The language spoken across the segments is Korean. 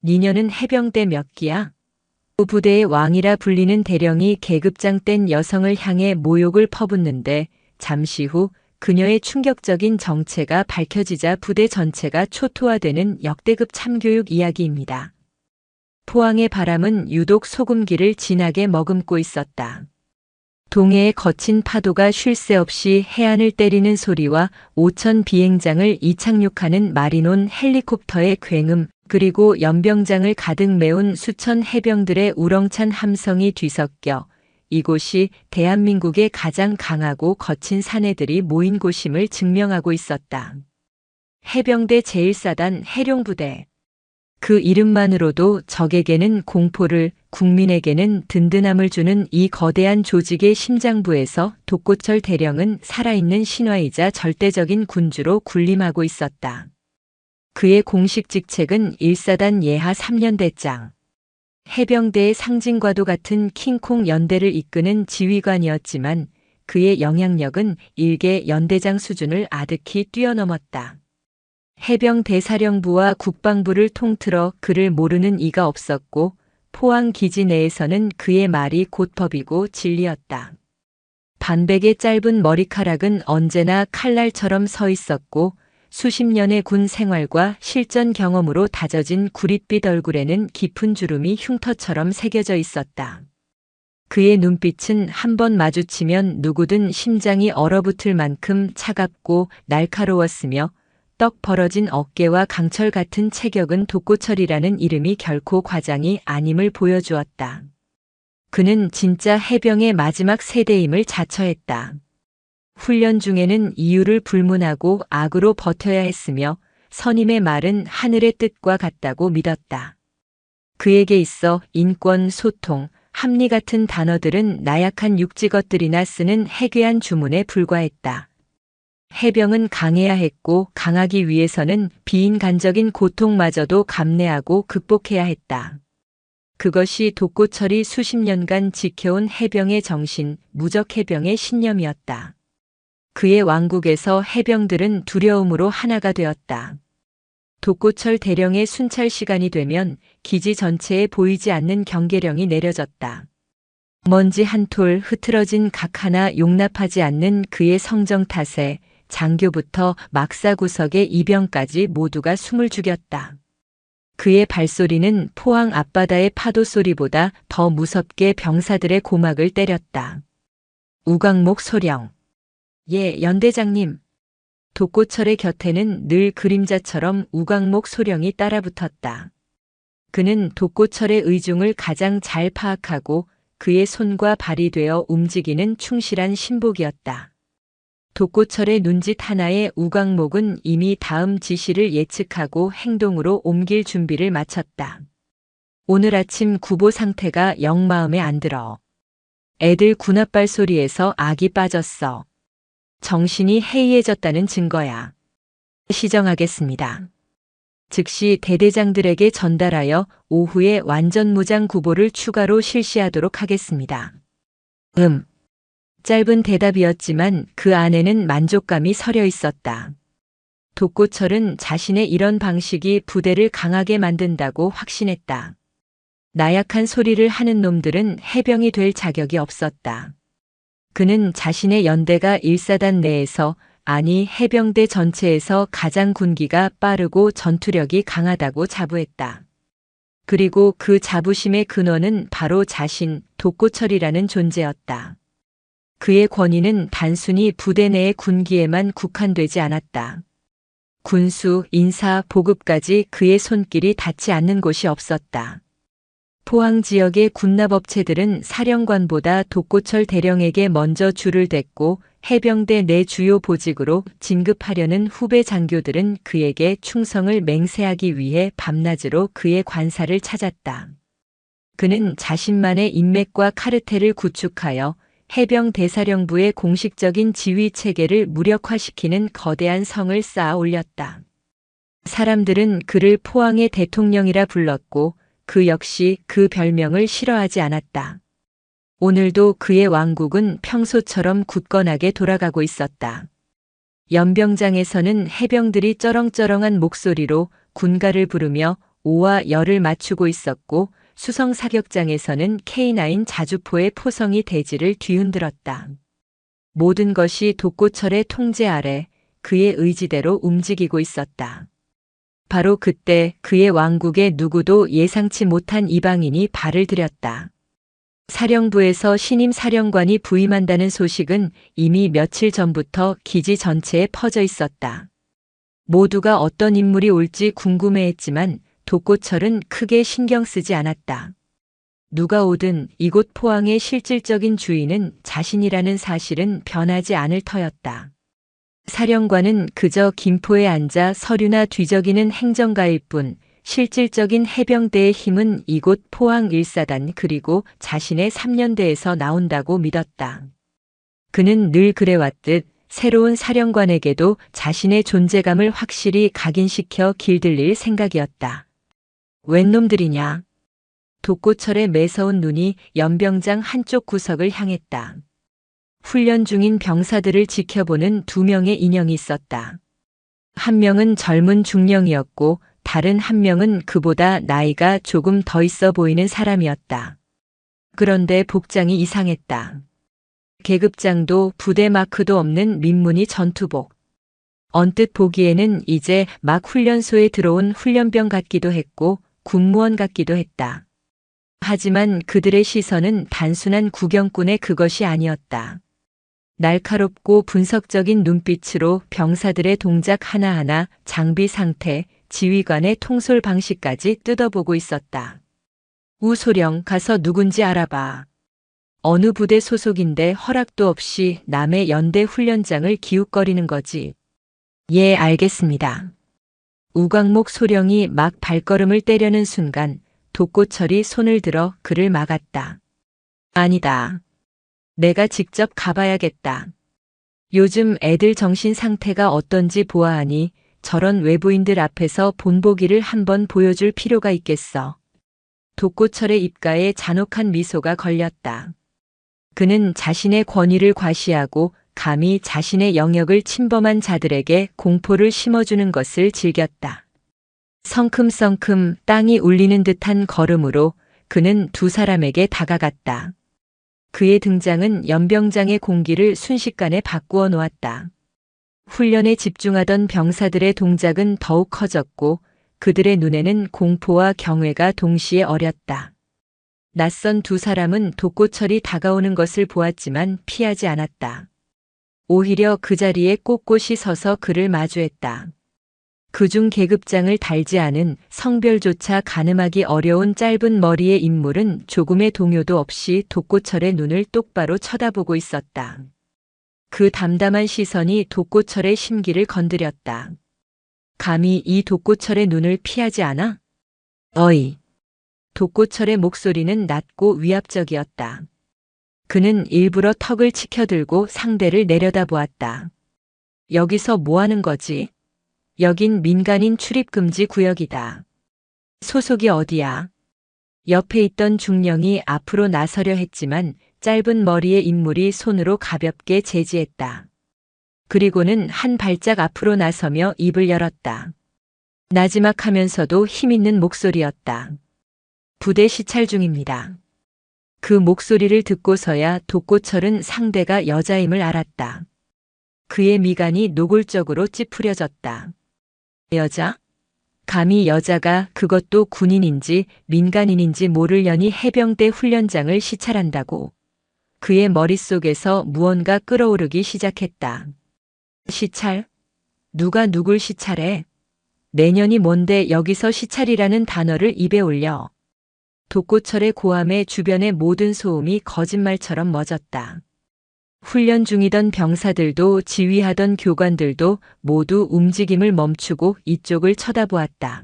니녀는 해병대 몇 기야? 그 부대의 왕이라 불리는 대령이 계급장 뗀 여성을 향해 모욕을 퍼붓는데 잠시 후 그녀의 충격적인 정체가 밝혀지자 부대 전체가 초토화되는 역대급 참교육 이야기입니다. 포항의 바람은 유독 소금기를 진하게 머금고 있었다. 동해의 거친 파도가 쉴 새 없이 해안을 때리는 소리와 5천 비행장을 이착륙하는 마리논 헬리콥터의 굉음, 그리고 연병장을 가득 메운 수천 해병들의 우렁찬 함성이 뒤섞여 이곳이 대한민국의 가장 강하고 거친 사내들이 모인 곳임을 증명하고 있었다. 해병대 제1사단 해룡부대. 그 이름만으로도 적에게는 공포를, 국민에게는 든든함을 주는 이 거대한 조직의 심장부에서 독고철 대령은 살아있는 신화이자 절대적인 군주로 군림하고 있었다. 그의 공식 직책은 1사단 예하 3년대장. 해병대의 상징과도 같은 킹콩 연대를 이끄는 지휘관이었지만 그의 영향력은 일개 연대장 수준을 아득히 뛰어넘었다. 해병대사령부와 국방부를 통틀어 그를 모르는 이가 없었고 포항 기지 내에서는 그의 말이 곧 법이고 진리였다. 반백의 짧은 머리카락은 언제나 칼날처럼 서 있었고 수십 년의 군 생활과 실전 경험으로 다져진 구릿빛 얼굴에는 깊은 주름이 흉터처럼 새겨져 있었다. 그의 눈빛은 한 번 마주치면 누구든 심장이 얼어붙을 만큼 차갑고 날카로웠으며 떡 벌어진 어깨와 강철 같은 체격은 독고철이라는 이름이 결코 과장이 아님을 보여주었다. 그는 진짜 해병의 마지막 세대임을 자처했다. 훈련 중에는 이유를 불문하고 악으로 버텨야 했으며 선임의 말은 하늘의 뜻과 같다고 믿었다. 그에게 있어 인권, 소통, 합리 같은 단어들은 나약한 육지것들이나 쓰는 해괴한 주문에 불과했다. 해병은 강해야 했고 강하기 위해서는 비인간적인 고통마저도 감내하고 극복해야 했다. 그것이 독고철이 수십 년간 지켜온 해병의 정신, 무적해병의 신념이었다. 그의 왕국에서 해병들은 두려움으로 하나가 되었다. 독고철 대령의 순찰 시간이 되면 기지 전체에 보이지 않는 경계령이 내려졌다. 먼지 한 톨 흐트러진 각 하나 용납하지 않는 그의 성정 탓에 장교부터 막사구석의 이병까지 모두가 숨을 죽였다. 그의 발소리는 포항 앞바다의 파도 소리보다 더 무섭게 병사들의 고막을 때렸다. 우광목 소령. 예, 연대장님. 독고철의 곁에는 늘 그림자처럼 우광목 소령이 따라붙었다. 그는 독고철의 의중을 가장 잘 파악하고 그의 손과 발이 되어 움직이는 충실한 신복이었다. 독고철의 눈짓 하나에 우광목은 이미 다음 지시를 예측하고 행동으로 옮길 준비를 마쳤다. 오늘 아침 구보 상태가 영 마음에 안 들어. 애들 군합발 소리에서 악이 빠졌어. 정신이 해이해졌다는 증거야. 시정하겠습니다. 즉시 대대장들에게 전달하여 오후에 완전 무장 구보를 추가로 실시하도록 하겠습니다. 짧은 대답이었지만 그 안에는 만족감이 서려 있었다. 독고철은 자신의 이런 방식이 부대를 강하게 만든다고 확신했다. 나약한 소리를 하는 놈들은 해병이 될 자격이 없었다. 그는 자신의 연대가 1사단 내에서, 아니 해병대 전체에서 가장 군기가 빠르고 전투력이 강하다고 자부했다. 그리고 그 자부심의 근원은 바로 자신, 독고철이라는 존재였다. 그의 권위는 단순히 부대 내의 군기에만 국한되지 않았다. 군수, 인사, 보급까지 그의 손길이 닿지 않는 곳이 없었다. 포항 지역의 군납업체들은 사령관보다 독고철 대령에게 먼저 줄을 댔고 해병대 내 주요 보직으로 진급하려는 후배 장교들은 그에게 충성을 맹세하기 위해 밤낮으로 그의 관사를 찾았다. 그는 자신만의 인맥과 카르텔을 구축하여 해병 대사령부의 공식적인 지휘 체계를 무력화시키는 거대한 성을 쌓아 올렸다. 사람들은 그를 포항의 대통령이라 불렀고 그 역시 그 별명을 싫어하지 않았다. 오늘도 그의 왕국은 평소처럼 굳건하게 돌아가고 있었다. 연병장에서는 해병들이 쩌렁쩌렁한 목소리로 군가를 부르며 O와 열을 맞추고 있었고 수성 사격장에서는 K9 자주포의 포성이 대지를 뒤흔들었다. 모든 것이 독고철의 통제 아래 그의 의지대로 움직이고 있었다. 바로 그때 그의 왕국에 누구도 예상치 못한 이방인이 발을 들였다. 사령부에서 신임 사령관이 부임한다는 소식은 이미 며칠 전부터 기지 전체에 퍼져 있었다. 모두가 어떤 인물이 올지 궁금해했지만 독고철은 크게 신경 쓰지 않았다. 누가 오든 이곳 포항의 실질적인 주인은 자신이라는 사실은 변하지 않을 터였다. 사령관은 그저 김포에 앉아 서류나 뒤적이는 행정가일 뿐 실질적인 해병대의 힘은 이곳 포항 1사단 그리고 자신의 3년대에서 나온다고 믿었다. 그는 늘 그래왔듯 새로운 사령관에게도 자신의 존재감을 확실히 각인시켜 길들일 생각이었다. 웬 놈들이냐? 독고철의 매서운 눈이 연병장 한쪽 구석을 향했다. 훈련 중인 병사들을 지켜보는 2명의 인형이 있었다. 한 명은 젊은 중령이었고 다른 한 명은 그보다 나이가 조금 더 있어 보이는 사람이었다. 그런데 복장이 이상했다. 계급장도 부대 마크도 없는 민무늬 전투복. 언뜻 보기에는 이제 막 훈련소에 들어온 훈련병 같기도 했고 군무원 같기도 했다. 하지만 그들의 시선은 단순한 구경꾼의 그것이 아니었다. 날카롭고 분석적인 눈빛으로 병사들의 동작 하나하나, 장비 상태, 지휘관의 통솔 방식까지 뜯어보고 있었다. 우소령 가서 누군지 알아봐. 어느 부대 소속인데 허락도 없이 남의 연대 훈련장을 기웃거리는 거지. 예, 알겠습니다. 우광목 소령이 막 발걸음을 떼려는 순간 독고철이 손을 들어 그를 막았다. 아니다. 내가 직접 가봐야겠다. 요즘 애들 정신 상태가 어떤지 보아하니 저런 외부인들 앞에서 본보기를 한번 보여줄 필요가 있겠어. 독고철의 입가에 잔혹한 미소가 걸렸다. 그는 자신의 권위를 과시하고 감히 자신의 영역을 침범한 자들에게 공포를 심어주는 것을 즐겼다. 성큼성큼 땅이 울리는 듯한 걸음으로 그는 2 사람에게 다가갔다. 그의 등장은 연병장의 공기를 순식간에 바꾸어 놓았다. 훈련에 집중하던 병사들의 동작은 더욱 커졌고 그들의 눈에는 공포와 경외가 동시에 어렸다. 낯선 2 사람은 독고철이 다가오는 것을 보았지만 피하지 않았다. 오히려 그 자리에 꼿꼿이 서서 그를 마주했다. 그중 계급장을 달지 않은 성별조차 가늠하기 어려운 짧은 머리의 인물은 조금의 동요도 없이 독고철의 눈을 똑바로 쳐다보고 있었다. 그 담담한 시선이 독고철의 심기를 건드렸다. 감히 이 독고철의 눈을 피하지 않아? 어이. 독고철의 목소리는 낮고 위압적이었다. 그는 일부러 턱을 치켜들고 상대를 내려다보았다. 여기서 뭐 하는 거지? 여긴 민간인 출입금지 구역이다. 소속이 어디야? 옆에 있던 중령이 앞으로 나서려 했지만 짧은 머리의 인물이 손으로 가볍게 제지했다. 그리고는 한 발짝 앞으로 나서며 입을 열었다. 나지막하면서도 힘있는 목소리였다. 부대 시찰 중입니다. 그 목소리를 듣고서야 독고철은 상대가 여자임을 알았다. 그의 미간이 노골적으로 찌푸려졌다. 여자? 감히 여자가 그것도 군인인지 민간인인지 모르려니 해병대 훈련장을 시찰한다고. 그의 머릿속에서 무언가 끓어오르기 시작했다. 시찰? 누가 누굴 시찰해? 내년이 뭔데 여기서 시찰이라는 단어를 입에 올려. 독고철의 고함에 주변의 모든 소음이 거짓말처럼 멎었다. 훈련 중이던 병사들도 지휘하던 교관들도 모두 움직임을 멈추고 이쪽을 쳐다보았다.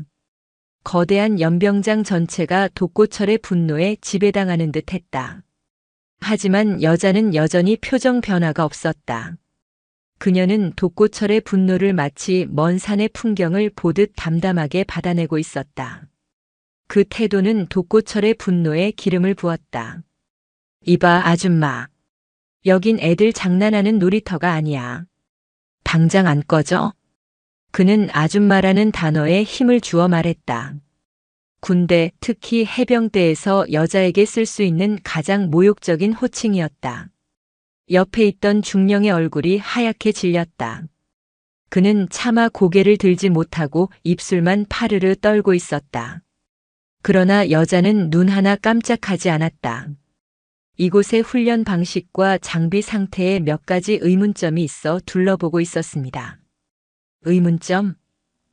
거대한 연병장 전체가 독고철의 분노에 지배당하는 듯 했다. 하지만 여자는 여전히 표정 변화가 없었다. 그녀는 독고철의 분노를 마치 먼 산의 풍경을 보듯 담담하게 받아내고 있었다. 그 태도는 독고철의 분노에 기름을 부었다. 이봐, 아줌마. 여긴 애들 장난하는 놀이터가 아니야. 당장 안 꺼져? 그는 아줌마라는 단어에 힘을 주어 말했다. 군대, 특히 해병대에서 여자에게 쓸 수 있는 가장 모욕적인 호칭이었다. 옆에 있던 중령의 얼굴이 하얗게 질렸다. 그는 차마 고개를 들지 못하고 입술만 파르르 떨고 있었다. 그러나 여자는 눈 하나 깜짝하지 않았다. 이곳의 훈련 방식과 장비 상태에 몇 가지 의문점이 있어 둘러보고 있었습니다. 의문점?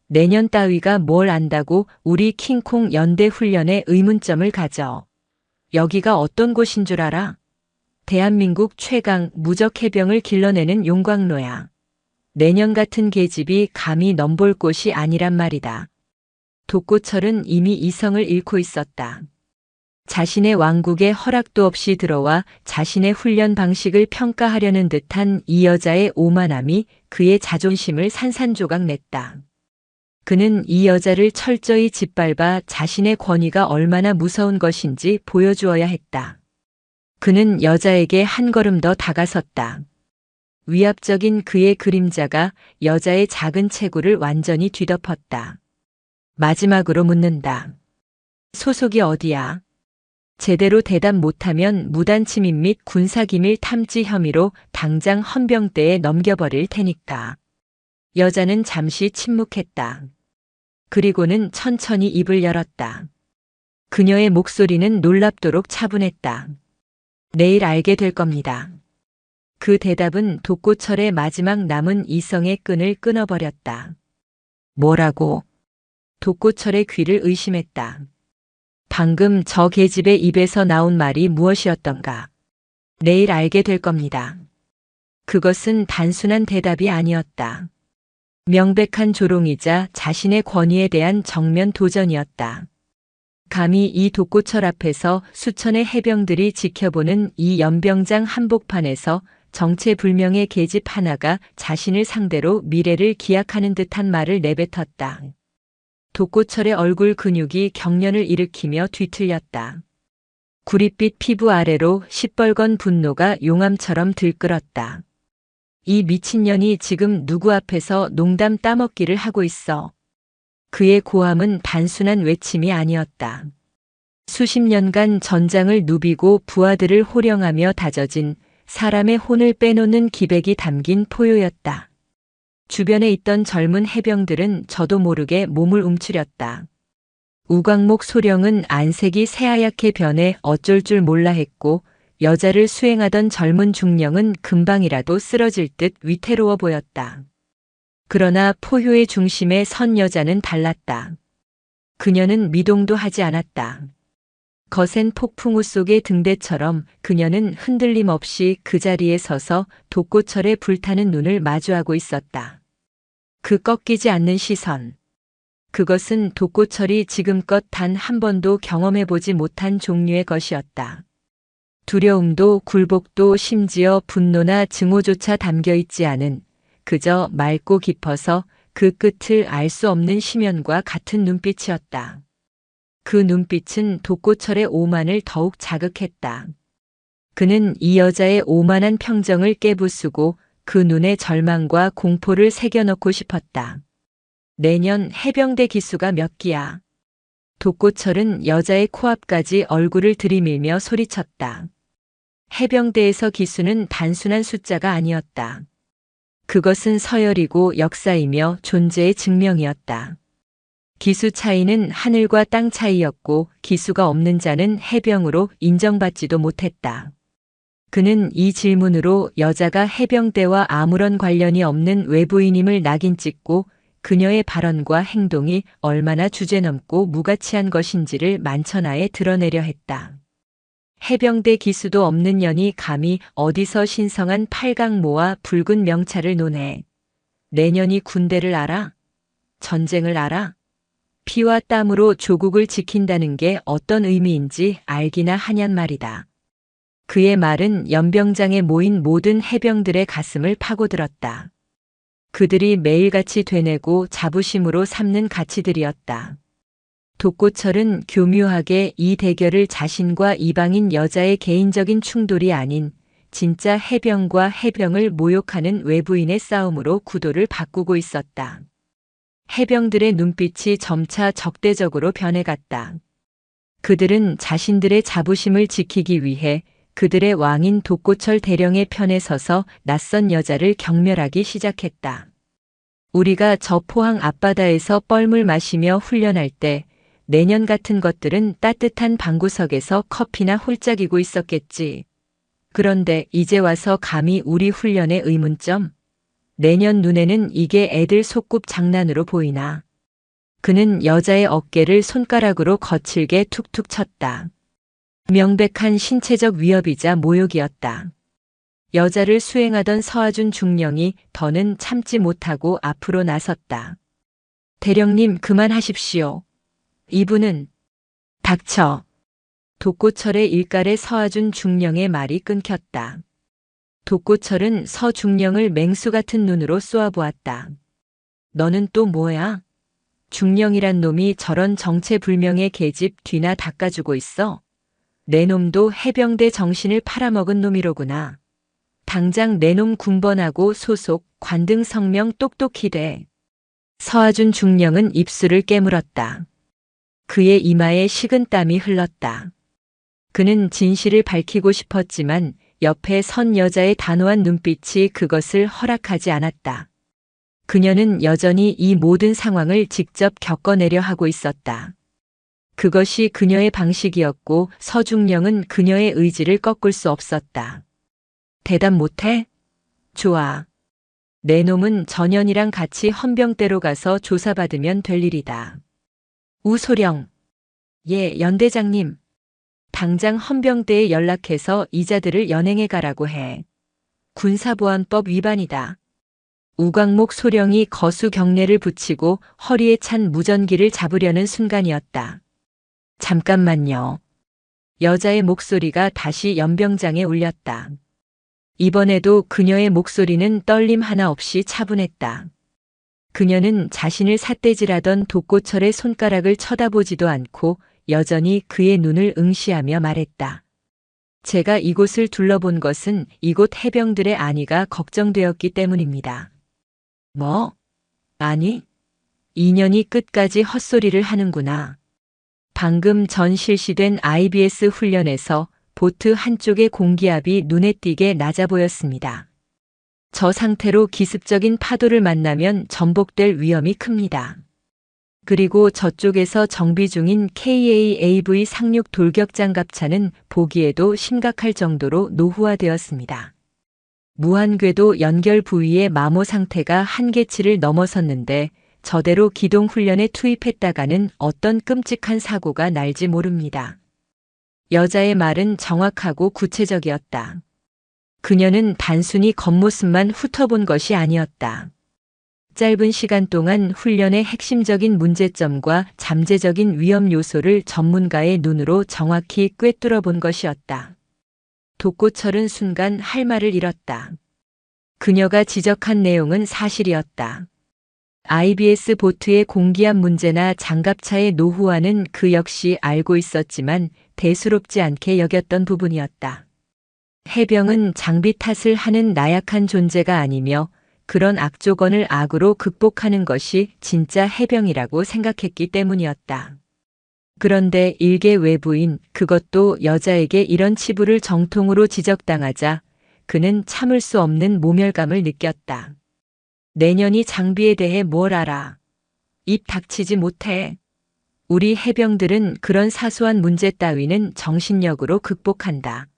내년 따위가 뭘 안다고 우리 킹콩 연대 훈련에 의문점을 가져. 여기가 어떤 곳인 줄 알아? 대한민국 최강 무적 해병을 길러내는 용광로야. 내년 같은 계집이 감히 넘볼 곳이 아니란 말이다. 독고철은 이미 이성을 잃고 있었다. 자신의 왕국에 허락도 없이 들어와 자신의 훈련 방식을 평가하려는 듯한 이 여자의 오만함이 그의 자존심을 산산조각 냈다. 그는 이 여자를 철저히 짓밟아 자신의 권위가 얼마나 무서운 것인지 보여주어야 했다. 그는 여자에게 한 걸음 더 다가섰다. 위압적인 그의 그림자가 여자의 작은 체구를 완전히 뒤덮었다. 마지막으로 묻는다. 소속이 어디야? 제대로 대답 못하면 무단침입 및 군사기밀 탐지 혐의로 당장 헌병대에 넘겨버릴 테니까. 여자는 잠시 침묵했다. 그리고는 천천히 입을 열었다. 그녀의 목소리는 놀랍도록 차분했다. 내일 알게 될 겁니다. 그 대답은 독고철의 마지막 남은 이성의 끈을 끊어버렸다. 뭐라고? 독고철의 귀를 의심했다. 방금 저 계집의 입에서 나온 말이 무엇이었던가? 내일 알게 될 겁니다. 그것은 단순한 대답이 아니었다. 명백한 조롱이자 자신의 권위에 대한 정면 도전이었다. 감히 이 독고철 앞에서 수천의 해병들이 지켜보는 이 연병장 한복판에서 정체불명의 계집 하나가 자신을 상대로 미래를 기약하는 듯한 말을 내뱉었다. 독고철의 얼굴 근육이 경련을 일으키며 뒤틀렸다. 구릿빛 피부 아래로 시뻘건 분노가 용암처럼 들끓었다. 이 미친년이 지금 누구 앞에서 농담 따먹기를 하고 있어. 그의 고함은 단순한 외침이 아니었다. 수십 년간 전장을 누비고 부하들을 호령하며 다져진 사람의 혼을 빼놓는 기백이 담긴 포효였다. 주변에 있던 젊은 해병들은 저도 모르게 몸을 움츠렸다. 우광목 소령은 안색이 새하얗게 변해 어쩔 줄 몰라 했고 여자를 수행하던 젊은 중령은 금방이라도 쓰러질 듯 위태로워 보였다. 그러나 포효의 중심에 선 여자는 달랐다. 그녀는 미동도 하지 않았다. 거센 폭풍우 속의 등대처럼 그녀는 흔들림 없이 그 자리에 서서 독고철의 불타는 눈을 마주하고 있었다. 그 꺾이지 않는 시선. 그것은 독고철이 지금껏 단 한 번도 경험해보지 못한 종류의 것이었다. 두려움도 굴복도 심지어 분노나 증오조차 담겨있지 않은 그저 맑고 깊어서 그 끝을 알 수 없는 심연과 같은 눈빛이었다. 그 눈빛은 독고철의 오만을 더욱 자극했다. 그는 이 여자의 오만한 평정을 깨부수고 그 눈에 절망과 공포를 새겨넣고 싶었다. 내년 해병대 기수가 몇 기야? 독고철은 여자의 코앞까지 얼굴을 들이밀며 소리쳤다. 해병대에서 기수는 단순한 숫자가 아니었다. 그것은 서열이고 역사이며 존재의 증명이었다. 기수 차이는 하늘과 땅 차이였고 기수가 없는 자는 해병으로 인정받지도 못했다. 그는 이 질문으로 여자가 해병대와 아무런 관련이 없는 외부인임을 낙인 찍고 그녀의 발언과 행동이 얼마나 주제넘고 무가치한 것인지를 만천하에 드러내려 했다. 해병대 기수도 없는 년이 감히 어디서 신성한 팔강모와 붉은 명찰을 논해. 내년이 군대를 알아? 전쟁을 알아? 피와 땀으로 조국을 지킨다는 게 어떤 의미인지 알기나 하냔 말이다. 그의 말은 연병장에 모인 모든 해병들의 가슴을 파고들었다. 그들이 매일같이 되뇌고 자부심으로 삼는 가치들이었다. 독고철은 교묘하게 이 대결을 자신과 이방인 여자의 개인적인 충돌이 아닌 진짜 해병과 해병을 모욕하는 외부인의 싸움으로 구도를 바꾸고 있었다. 해병들의 눈빛이 점차 적대적으로 변해갔다. 그들은 자신들의 자부심을 지키기 위해 그들의 왕인 독고철 대령의 편에 서서 낯선 여자를 경멸하기 시작했다. 우리가 저 포항 앞바다에서 뻘물 마시며 훈련할 때 내년 같은 것들은 따뜻한 방구석에서 커피나 홀짝이고 있었겠지. 그런데 이제 와서 감히 우리 훈련의 의문점? 내년 눈에는 이게 애들 소꿉 장난으로 보이나. 그는 여자의 어깨를 손가락으로 거칠게 툭툭 쳤다. 명백한 신체적 위협이자 모욕이었다. 여자를 수행하던 서아준 중령이 더는 참지 못하고 앞으로 나섰다. 대령님 그만하십시오. 이분은 닥쳐. 독고철의 일갈에 서아준 중령의 말이 끊겼다. 독고철은 서 중령을 맹수 같은 눈으로 쏘아보았다. 너는 또 뭐야? 중령이란 놈이 저런 정체불명의 계집 뒤나 닦아주고 있어? 내 놈도 해병대 정신을 팔아먹은 놈이로구나. 당장 내 놈 군번하고 소속, 관등 성명 똑똑히 돼. 서아준 중령은 입술을 깨물었다. 그의 이마에 식은 땀이 흘렀다. 그는 진실을 밝히고 싶었지만 옆에 선 여자의 단호한 눈빛이 그것을 허락하지 않았다. 그녀는 여전히 이 모든 상황을 직접 겪어내려 하고 있었다. 그것이 그녀의 방식이었고 서중령은 그녀의 의지를 꺾을 수 없었다. 대답 못해? 좋아. 내 놈은 전현이랑 같이 헌병대로 가서 조사받으면 될 일이다. 우소령. 예, 연대장님. 당장 헌병대에 연락해서 이자들을 연행해 가라고 해. 군사보안법 위반이다. 우광목 소령이 거수 경례를 붙이고 허리에 찬 무전기를 잡으려는 순간이었다. 잠깐만요. 여자의 목소리가 다시 연병장에 울렸다. 이번에도 그녀의 목소리는 떨림 하나 없이 차분했다. 그녀는 자신을 삿대질하던 독고철의 손가락을 쳐다보지도 않고 여전히 그의 눈을 응시하며 말했다. 제가 이곳을 둘러본 것은 이곳 해병들의 안위가 걱정되었기 때문입니다. 뭐? 아니? 인연이 끝까지 헛소리를 하는구나. 방금 전 실시된 IBS 훈련에서 보트 한쪽의 공기압이 눈에 띄게 낮아 보였습니다. 저 상태로 기습적인 파도를 만나면 전복될 위험이 큽니다. 그리고 저쪽에서 정비 중인 KA-AV 상륙 돌격 장갑차는 보기에도 심각할 정도로 노후화되었습니다. 무한궤도 연결 부위의 마모 상태가 한계치를 넘어섰는데 저대로 기동 훈련에 투입했다가는 어떤 끔찍한 사고가 날지 모릅니다. 여자의 말은 정확하고 구체적이었다. 그녀는 단순히 겉모습만 훑어본 것이 아니었다. 짧은 시간 동안 훈련의 핵심적인 문제점과 잠재적인 위험 요소를 전문가의 눈으로 정확히 꿰뚫어 본 것이었다. 독고철은 순간 할 말을 잃었다. 그녀가 지적한 내용은 사실이었다. IBS 보트의 공기압 문제나 장갑차의 노후화는 그 역시 알고 있었지만 대수롭지 않게 여겼던 부분이었다. 해병은 장비 탓을 하는 나약한 존재가 아니며 그런 악조건을 악으로 극복하는 것이 진짜 해병이라고 생각했기 때문이었다. 그런데 일개 외부인, 그것도 여자에게 이런 치부를 정통으로 지적당하자 그는 참을 수 없는 모멸감을 느꼈다. 내년이 장비에 대해 뭘 알아? 입 닥치지 못해. 우리 해병들은 그런 사소한 문제 따위는 정신력으로 극복한다.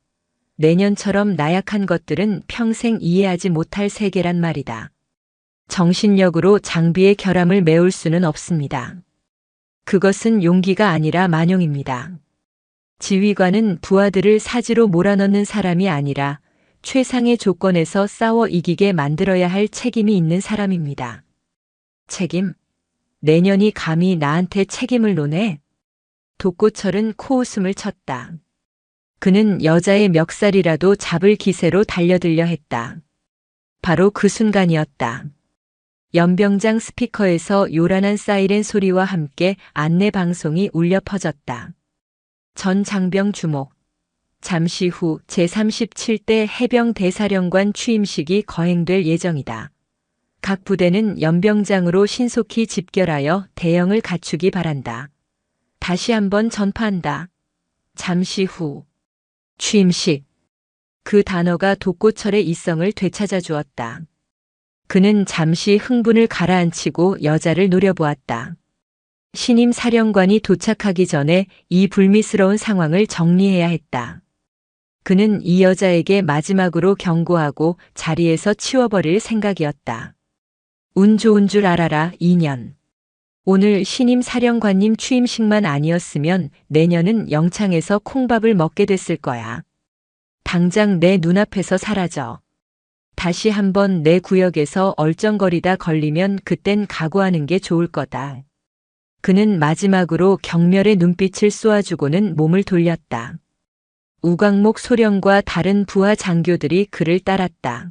내년처럼 나약한 것들은 평생 이해하지 못할 세계란 말이다. 정신력으로 장비의 결함을 메울 수는 없습니다. 그것은 용기가 아니라 만용입니다. 지휘관은 부하들을 사지로 몰아넣는 사람이 아니라 최상의 조건에서 싸워 이기게 만들어야 할 책임이 있는 사람입니다. 책임? 내년이 감히 나한테 책임을 논해? 독고철은 코웃음을 쳤다. 그는 여자의 멱살이라도 잡을 기세로 달려들려 했다. 바로 그 순간이었다. 연병장 스피커에서 요란한 사이렌 소리와 함께 안내 방송이 울려 퍼졌다. 전 장병 주목. 잠시 후 제37대 해병 대사령관 취임식이 거행될 예정이다. 각 부대는 연병장으로 신속히 집결하여 대형을 갖추기 바란다. 다시 한번 전파한다. 잠시 후. 취임식. 그 단어가 독고철의 이성을 되찾아 주었다. 그는 잠시 흥분을 가라앉히고 여자를 노려보았다. 신임 사령관이 도착하기 전에 이 불미스러운 상황을 정리해야 했다. 그는 이 여자에게 마지막으로 경고하고 자리에서 치워버릴 생각이었다. 운 좋은 줄 알아라, 2년. 오늘 신임 사령관님 취임식만 아니었으면 내년은 영창에서 콩밥을 먹게 됐을 거야. 당장 내 눈앞에서 사라져. 다시 한번 내 구역에서 얼쩡거리다 걸리면 그땐 각오하는 게 좋을 거다. 그는 마지막으로 경멸의 눈빛을 쏘아주고는 몸을 돌렸다. 우광목 소령과 다른 부하 장교들이 그를 따랐다.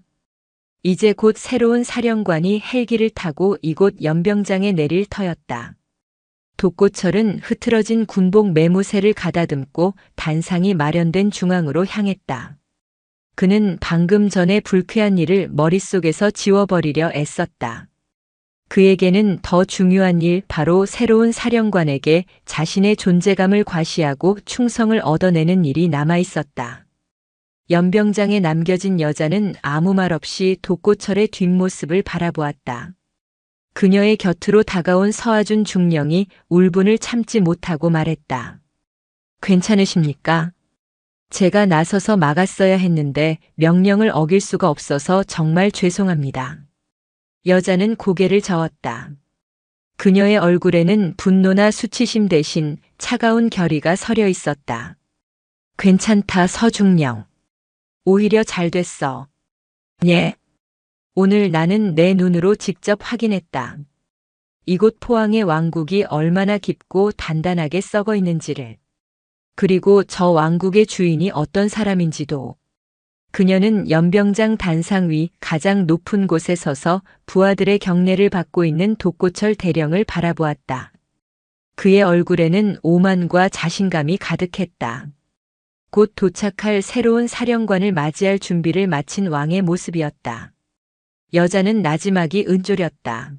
이제 곧 새로운 사령관이 헬기를 타고 이곳 연병장에 내릴 터였다. 독고철은 흐트러진 군복 매무새를 가다듬고 단상이 마련된 중앙으로 향했다. 그는 방금 전에 불쾌한 일을 머릿속에서 지워버리려 애썼다. 그에게는 더 중요한 일, 바로 새로운 사령관에게 자신의 존재감을 과시하고 충성을 얻어내는 일이 남아있었다. 연병장에 남겨진 여자는 아무 말 없이 독고철의 뒷모습을 바라보았다. 그녀의 곁으로 다가온 서하준 중령이 울분을 참지 못하고 말했다. 괜찮으십니까? 제가 나서서 막았어야 했는데 명령을 어길 수가 없어서 정말 죄송합니다. 여자는 고개를 저었다. 그녀의 얼굴에는 분노나 수치심 대신 차가운 결의가 서려 있었다. 괜찮다, 서중령. 오히려 잘 됐어. 예. 오늘 나는 내 눈으로 직접 확인했다. 이곳 포항의 왕국이 얼마나 깊고 단단하게 썩어 있는지를. 그리고 저 왕국의 주인이 어떤 사람인지도. 그녀는 연병장 단상 위 가장 높은 곳에 서서 부하들의 경례를 받고 있는 독고철 대령을 바라보았다. 그의 얼굴에는 오만과 자신감이 가득했다. 곧 도착할 새로운 사령관을 맞이할 준비를 마친 왕의 모습이었다. 여자는 나지막이 은졸였다.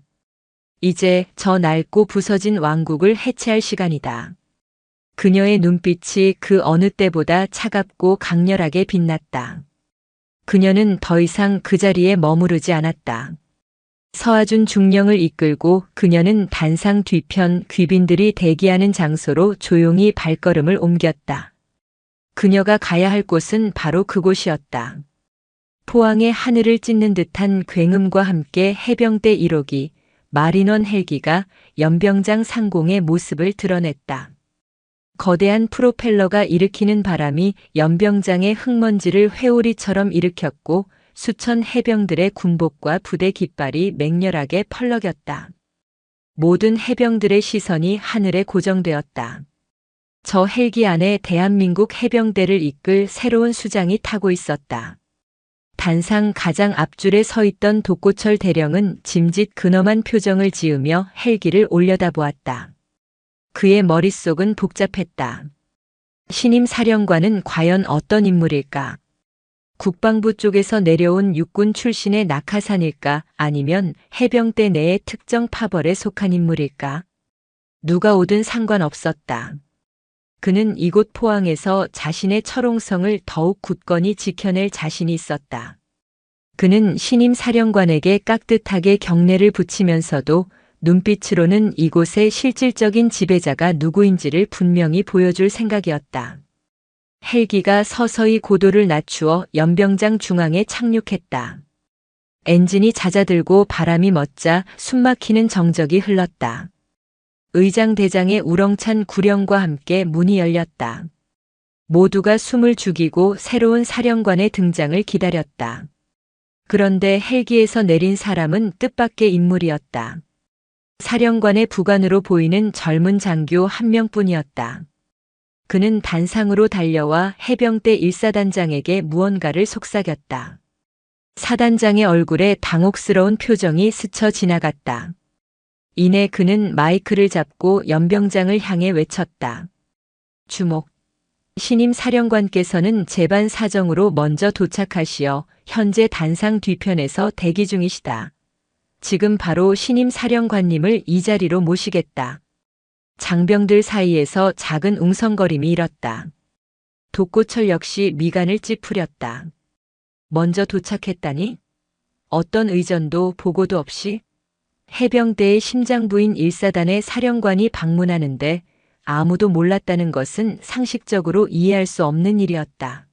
이제 저 낡고 부서진 왕국을 해체할 시간이다. 그녀의 눈빛이 그 어느 때보다 차갑고 강렬하게 빛났다. 그녀는 더 이상 그 자리에 머무르지 않았다. 서하준 중령을 이끌고 그녀는 단상 뒤편 귀빈들이 대기하는 장소로 조용히 발걸음을 옮겼다. 그녀가 가야 할 곳은 바로 그곳이었다. 포항의 하늘을 찢는 듯한 굉음과 함께 해병대 1호기 마린원 헬기가 연병장 상공의 모습을 드러냈다. 거대한 프로펠러가 일으키는 바람이 연병장의 흙먼지를 회오리처럼 일으켰고 수천 해병들의 군복과 부대 깃발이 맹렬하게 펄럭였다. 모든 해병들의 시선이 하늘에 고정되었다. 저 헬기 안에 대한민국 해병대를 이끌 새로운 수장이 타고 있었다. 단상 가장 앞줄에 서 있던 독고철 대령은 짐짓 근엄한 표정을 지으며 헬기를 올려다보았다. 그의 머릿속은 복잡했다. 신임 사령관은 과연 어떤 인물일까? 국방부 쪽에서 내려온 육군 출신의 낙하산일까? 아니면 해병대 내의 특정 파벌에 속한 인물일까? 누가 오든 상관없었다. 그는 이곳 포항에서 자신의 철옹성을 더욱 굳건히 지켜낼 자신이 있었다. 그는 신임 사령관에게 깍듯하게 경례를 붙이면서도 눈빛으로는 이곳의 실질적인 지배자가 누구인지를 분명히 보여줄 생각이었다. 헬기가 서서히 고도를 낮추어 연병장 중앙에 착륙했다. 엔진이 잦아들고 바람이 멎자 숨막히는 정적이 흘렀다. 의장대장의 우렁찬 구령과 함께 문이 열렸다. 모두가 숨을 죽이고 새로운 사령관의 등장을 기다렸다. 그런데 헬기에서 내린 사람은 뜻밖의 인물이었다. 사령관의 부관으로 보이는 젊은 장교 한 명뿐이었다. 그는 단상으로 달려와 해병대 1사단장에게 무언가를 속삭였다. 사단장의 얼굴에 당혹스러운 표정이 스쳐 지나갔다. 이내 그는 마이크를 잡고 연병장을 향해 외쳤다. 주목. 신임 사령관께서는 제반 사정으로 먼저 도착하시어 현재 단상 뒤편에서 대기 중이시다. 지금 바로 신임 사령관님을 이 자리로 모시겠다. 장병들 사이에서 작은 웅성거림이 일었다. 독고철 역시 미간을 찌푸렸다. 먼저 도착했다니? 어떤 의전도 보고도 없이? 해병대의 심장부인 1사단의 사령관이 방문하는데 아무도 몰랐다는 것은 상식적으로 이해할 수 없는 일이었다.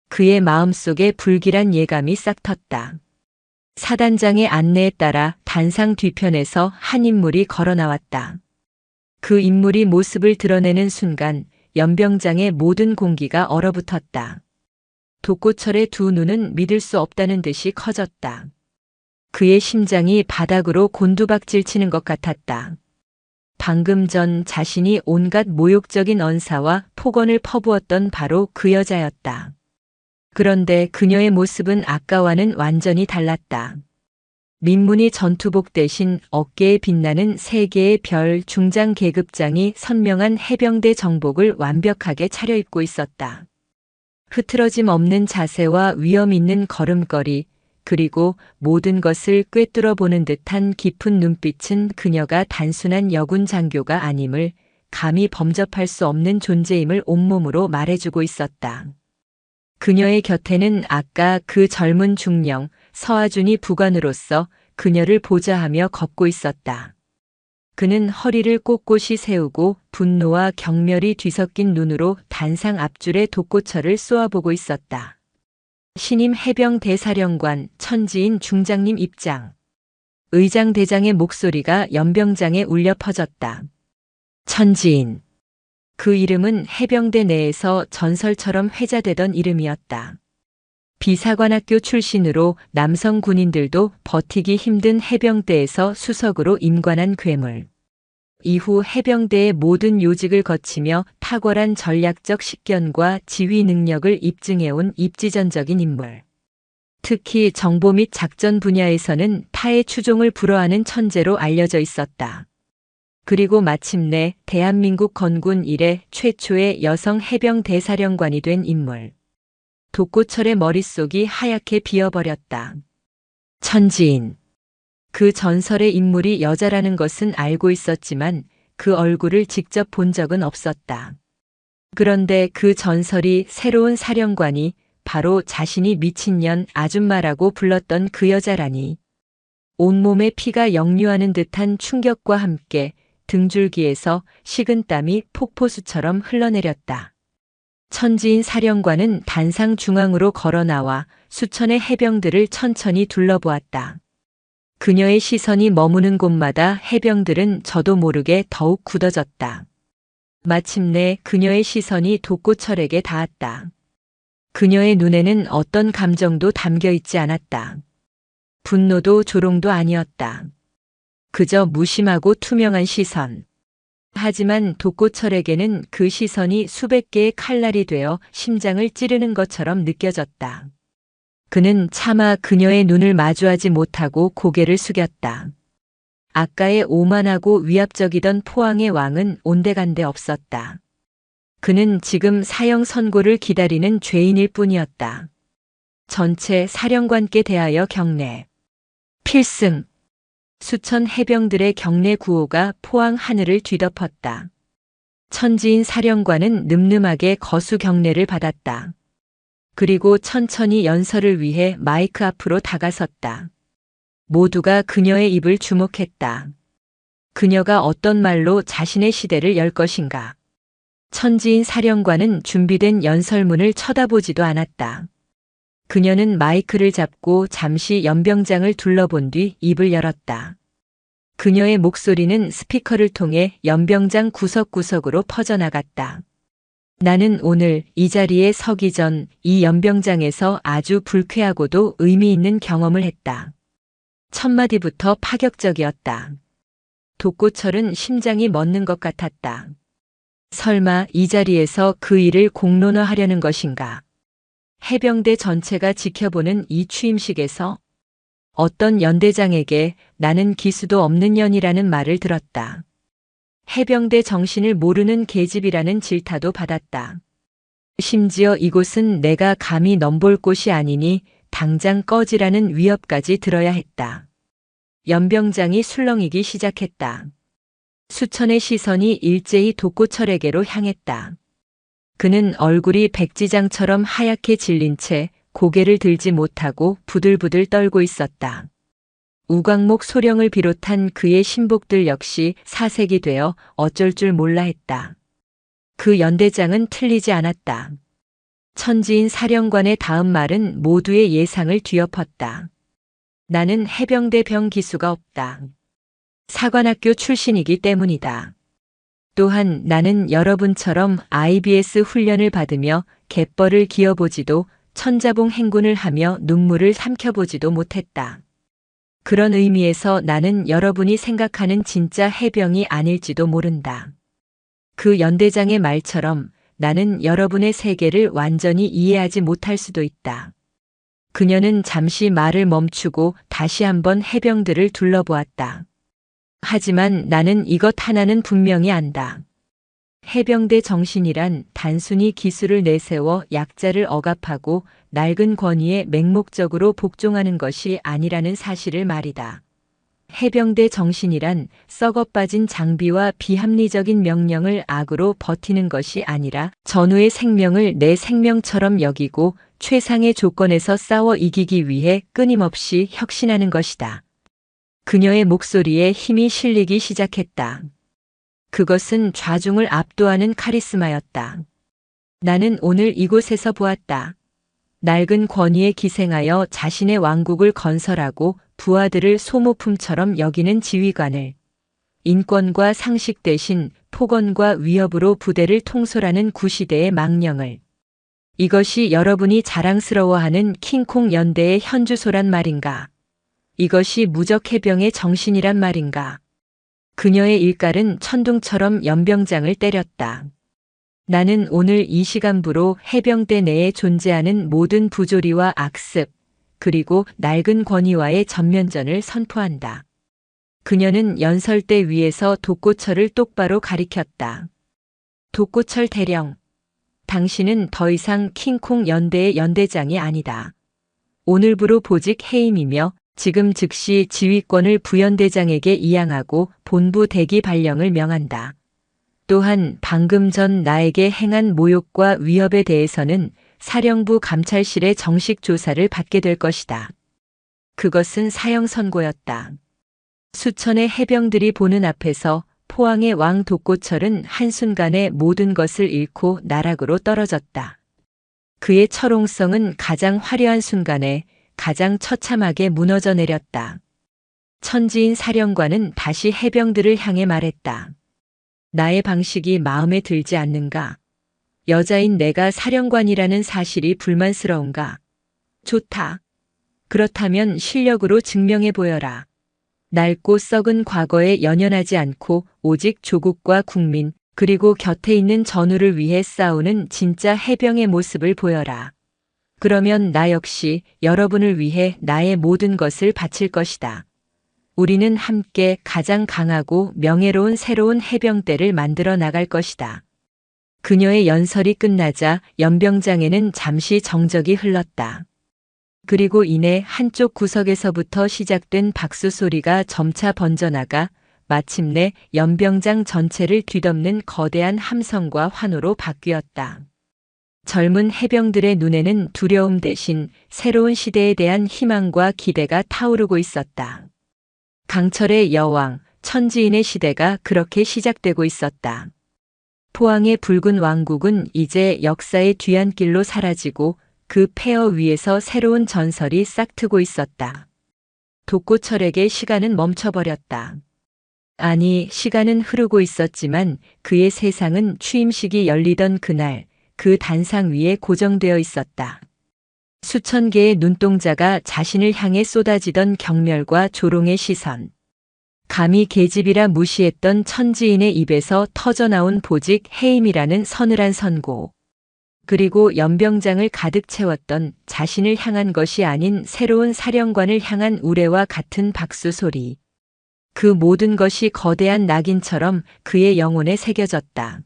그의 마음속에 불길한 예감이 싹 텄다. 사단장의 안내에 따라 단상 뒤편에서 한 인물이 걸어 나왔다. 그 인물이 모습을 드러내는 순간 연병장의 모든 공기가 얼어붙었다. 독고철의 두 눈은 믿을 수 없다는 듯이 커졌다. 그의 심장이 바닥으로 곤두박질 치는 것 같았다. 방금 전 자신이 온갖 모욕적인 언사와 폭언을 퍼부었던 바로 그 여자였다. 그런데 그녀의 모습은 아까와는 완전히 달랐다. 민무늬 전투복 대신 어깨에 빛나는 세 개의 별 중장 계급장이 선명한 해병대 정복을 완벽하게 차려입고 있었다. 흐트러짐 없는 자세와 위험 있는 걸음걸이, 그리고 모든 것을 꿰뚫어 보는 듯한 깊은 눈빛은 그녀가 단순한 여군 장교가 아님을, 감히 범접할 수 없는 존재임을 온몸으로 말해주고 있었다. 그녀의 곁에는 아까 그 젊은 중령 서하준이 부관으로서 그녀를 보좌하며 걷고 있었다. 그는 허리를 꼿꼿이 세우고 분노와 경멸이 뒤섞인 눈으로 단상 앞줄의 독고철을 쏘아보고 있었다. 신임 해병 대사령관 천지인 중장님 입장. 의장대장의 목소리가 연병장에 울려 퍼졌다. 천지인. 그 이름은 해병대 내에서 전설처럼 회자되던 이름이었다. 비사관학교 출신으로 남성 군인들도 버티기 힘든 해병대에서 수석으로 임관한 괴물. 이후 해병대의 모든 요직을 거치며 탁월한 전략적 식견과 지휘 능력을 입증해온 입지전적인 인물. 특히 정보 및 작전 분야에서는 타의 추종을 불허하는 천재로 알려져 있었다. 그리고 마침내 대한민국 건군 이래 최초의 여성 해병 대사령관이 된 인물. 독고철의 머릿속이 하얗게 비어버렸다. 천지인. 그 전설의 인물이 여자라는 것은 알고 있었지만 그 얼굴을 직접 본 적은 없었다. 그런데 그 전설이 새로운 사령관이 바로 자신이 미친년 아줌마라고 불렀던 그 여자라니. 온몸에 피가 역류하는 듯한 충격과 함께 등줄기에서 식은땀이 폭포수처럼 흘러내렸다. 천지인 사령관은 단상 중앙으로 걸어 나와 수천의 해병들을 천천히 둘러보았다. 그녀의 시선이 머무는 곳마다 해병들은 저도 모르게 더욱 굳어졌다. 마침내 그녀의 시선이 독고철에게 닿았다. 그녀의 눈에는 어떤 감정도 담겨 있지 않았다. 분노도 조롱도 아니었다. 그저 무심하고 투명한 시선. 하지만 독고철에게는 그 시선이 수백 개의 칼날이 되어 심장을 찌르는 것처럼 느껴졌다. 그는 차마 그녀의 눈을 마주하지 못하고 고개를 숙였다. 아까의 오만하고 위압적이던 포항의 왕은 온데간데 없었다. 그는 지금 사형 선고를 기다리는 죄인일 뿐이었다. 전체 사령관께 대하여 경례. 필승. 수천 해병들의 경례 구호가 포항 하늘을 뒤덮었다. 천지인 사령관은 늠름하게 거수 경례를 받았다. 그리고 천천히 연설을 위해 마이크 앞으로 다가섰다. 모두가 그녀의 입을 주목했다. 그녀가 어떤 말로 자신의 시대를 열 것인가. 천지인 사령관은 준비된 연설문을 쳐다보지도 않았다. 그녀는 마이크를 잡고 잠시 연병장을 둘러본 뒤 입을 열었다. 그녀의 목소리는 스피커를 통해 연병장 구석구석으로 퍼져나갔다. 나는 오늘 이 자리에 서기 전 이 연병장에서 아주 불쾌하고도 의미 있는 경험을 했다. 첫 마디부터 파격적이었다. 독고철은 심장이 멎는 것 같았다. 설마 이 자리에서 그 일을 공론화하려는 것인가? 해병대 전체가 지켜보는 이 취임식에서 어떤 연대장에게 나는 기수도 없는 년이라는 말을 들었다. 해병대 정신을 모르는 계집이라는 질타도 받았다. 심지어 이곳은 내가 감히 넘볼 곳이 아니니 당장 꺼지라는 위협까지 들어야 했다. 연병장이 술렁이기 시작했다. 수천의 시선이 일제히 독고철에게로 향했다. 그는 얼굴이 백지장처럼 하얗게 질린 채 고개를 들지 못하고 부들부들 떨고 있었다. 우광목 소령을 비롯한 그의 신복들 역시 사색이 되어 어쩔 줄 몰라 했다. 그 연대장은 틀리지 않았다. 천지인 사령관의 다음 말은 모두의 예상을 뒤엎었다. 나는 해병대 병 기수가 없다. 사관학교 출신이기 때문이다. 또한 나는 여러분처럼 IBS 훈련을 받으며 갯벌을 기어보지도 천자봉 행군을 하며 눈물을 삼켜보지도 못했다. 그런 의미에서 나는 여러분이 생각하는 진짜 해병이 아닐지도 모른다. 그 연대장의 말처럼 나는 여러분의 세계를 완전히 이해하지 못할 수도 있다. 그녀는 잠시 말을 멈추고 다시 한번 해병들을 둘러보았다. 하지만 나는 이것 하나는 분명히 안다. 해병대 정신이란 단순히 기술을 내세워 약자를 억압하고 낡은 권위에 맹목적으로 복종하는 것이 아니라는 사실을 말이다. 해병대 정신이란 썩어빠진 장비와 비합리적인 명령을 악으로 버티는 것이 아니라 전우의 생명을 내 생명처럼 여기고 최상의 조건에서 싸워 이기기 위해 끊임없이 혁신하는 것이다. 그녀의 목소리에 힘이 실리기 시작했다. 그것은 좌중을 압도하는 카리스마였다. 나는 오늘 이곳에서 보았다. 낡은 권위에 기생하여 자신의 왕국을 건설하고 부하들을 소모품처럼 여기는 지휘관을, 인권과 상식 대신 폭언과 위협으로 부대를 통솔하는 구시대의 망령을. 이것이 여러분이 자랑스러워하는 킹콩 연대의 현주소란 말인가? 이것이 무적해병의 정신이란 말인가? 그녀의 일갈은 천둥처럼 연병장을 때렸다. 나는 오늘 이 시간부로 해병대 내에 존재하는 모든 부조리와 악습, 그리고 낡은 권위와의 전면전을 선포한다. 그녀는 연설대 위에서 독고철을 똑바로 가리켰다. 독고철 대령, 당신은 더 이상 킹콩 연대의 연대장이 아니다. 오늘부로 보직 해임이며 지금 즉시 지휘권을 부연대장에게 이양하고 본부 대기 발령을 명한다. 또한 방금 전 나에게 행한 모욕과 위협에 대해서는 사령부 감찰실의 정식 조사를 받게 될 것이다. 그것은 사형 선고였다. 수천의 해병들이 보는 앞에서 포항의 왕 독고철은 한순간에 모든 것을 잃고 나락으로 떨어졌다. 그의 철옹성은 가장 화려한 순간에 가장 처참하게 무너져 내렸다. 천지인 사령관은 다시 해병들을 향해 말했다. 나의 방식이 마음에 들지 않는가? 여자인 내가 사령관이라는 사실이 불만스러운가? 좋다. 그렇다면 실력으로 증명해 보여라. 낡고 썩은 과거에 연연하지 않고 오직 조국과 국민, 그리고 곁에 있는 전우를 위해 싸우는 진짜 해병의 모습을 보여라. 그러면 나 역시 여러분을 위해 나의 모든 것을 바칠 것이다. 우리는 함께 가장 강하고 명예로운 새로운 해병대를 만들어 나갈 것이다. 그녀의 연설이 끝나자 연병장에는 잠시 정적이 흘렀다. 그리고 이내 한쪽 구석에서부터 시작된 박수 소리가 점차 번져나가 마침내 연병장 전체를 뒤덮는 거대한 함성과 환호로 바뀌었다. 젊은 해병들의 눈에는 두려움 대신 새로운 시대에 대한 희망과 기대가 타오르고 있었다. 강철의 여왕, 천지인의 시대가 그렇게 시작되고 있었다. 포항의 붉은 왕국은 이제 역사의 뒤안길로 사라지고 그 폐허 위에서 새로운 전설이 싹트고 있었다. 독고철에게 시간은 멈춰버렸다. 아니, 시간은 흐르고 있었지만 그의 세상은 취임식이 열리던 그날 그 단상 위에 고정되어 있었다. 수천 개의 눈동자가 자신을 향해 쏟아지던 경멸과 조롱의 시선. 감히 계집이라 무시했던 천지인의 입에서 터져나온 보직 해임이라는 서늘한 선고. 그리고 연병장을 가득 채웠던 자신을 향한 것이 아닌 새로운 사령관을 향한 우레와 같은 박수 소리. 그 모든 것이 거대한 낙인처럼 그의 영혼에 새겨졌다.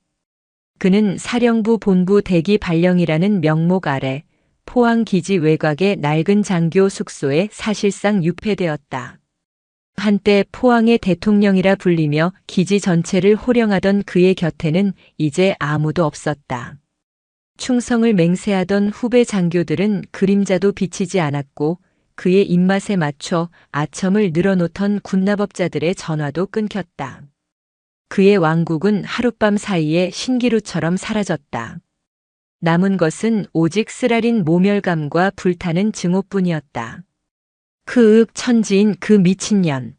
그는 사령부 본부 대기 발령이라는 명목 아래 포항 기지 외곽의 낡은 장교 숙소에 사실상 유폐되었다. 한때 포항의 대통령이라 불리며 기지 전체를 호령하던 그의 곁에는 이제 아무도 없었다. 충성을 맹세하던 후배 장교들은 그림자도 비치지 않았고 그의 입맛에 맞춰 아첨을 늘어놓던 군납업자들의 전화도 끊겼다. 그의 왕국은 하룻밤 사이에 신기루처럼 사라졌다. 남은 것은 오직 쓰라린 모멸감과 불타는 증오뿐이었다. 그윽 천지인 그 미친년.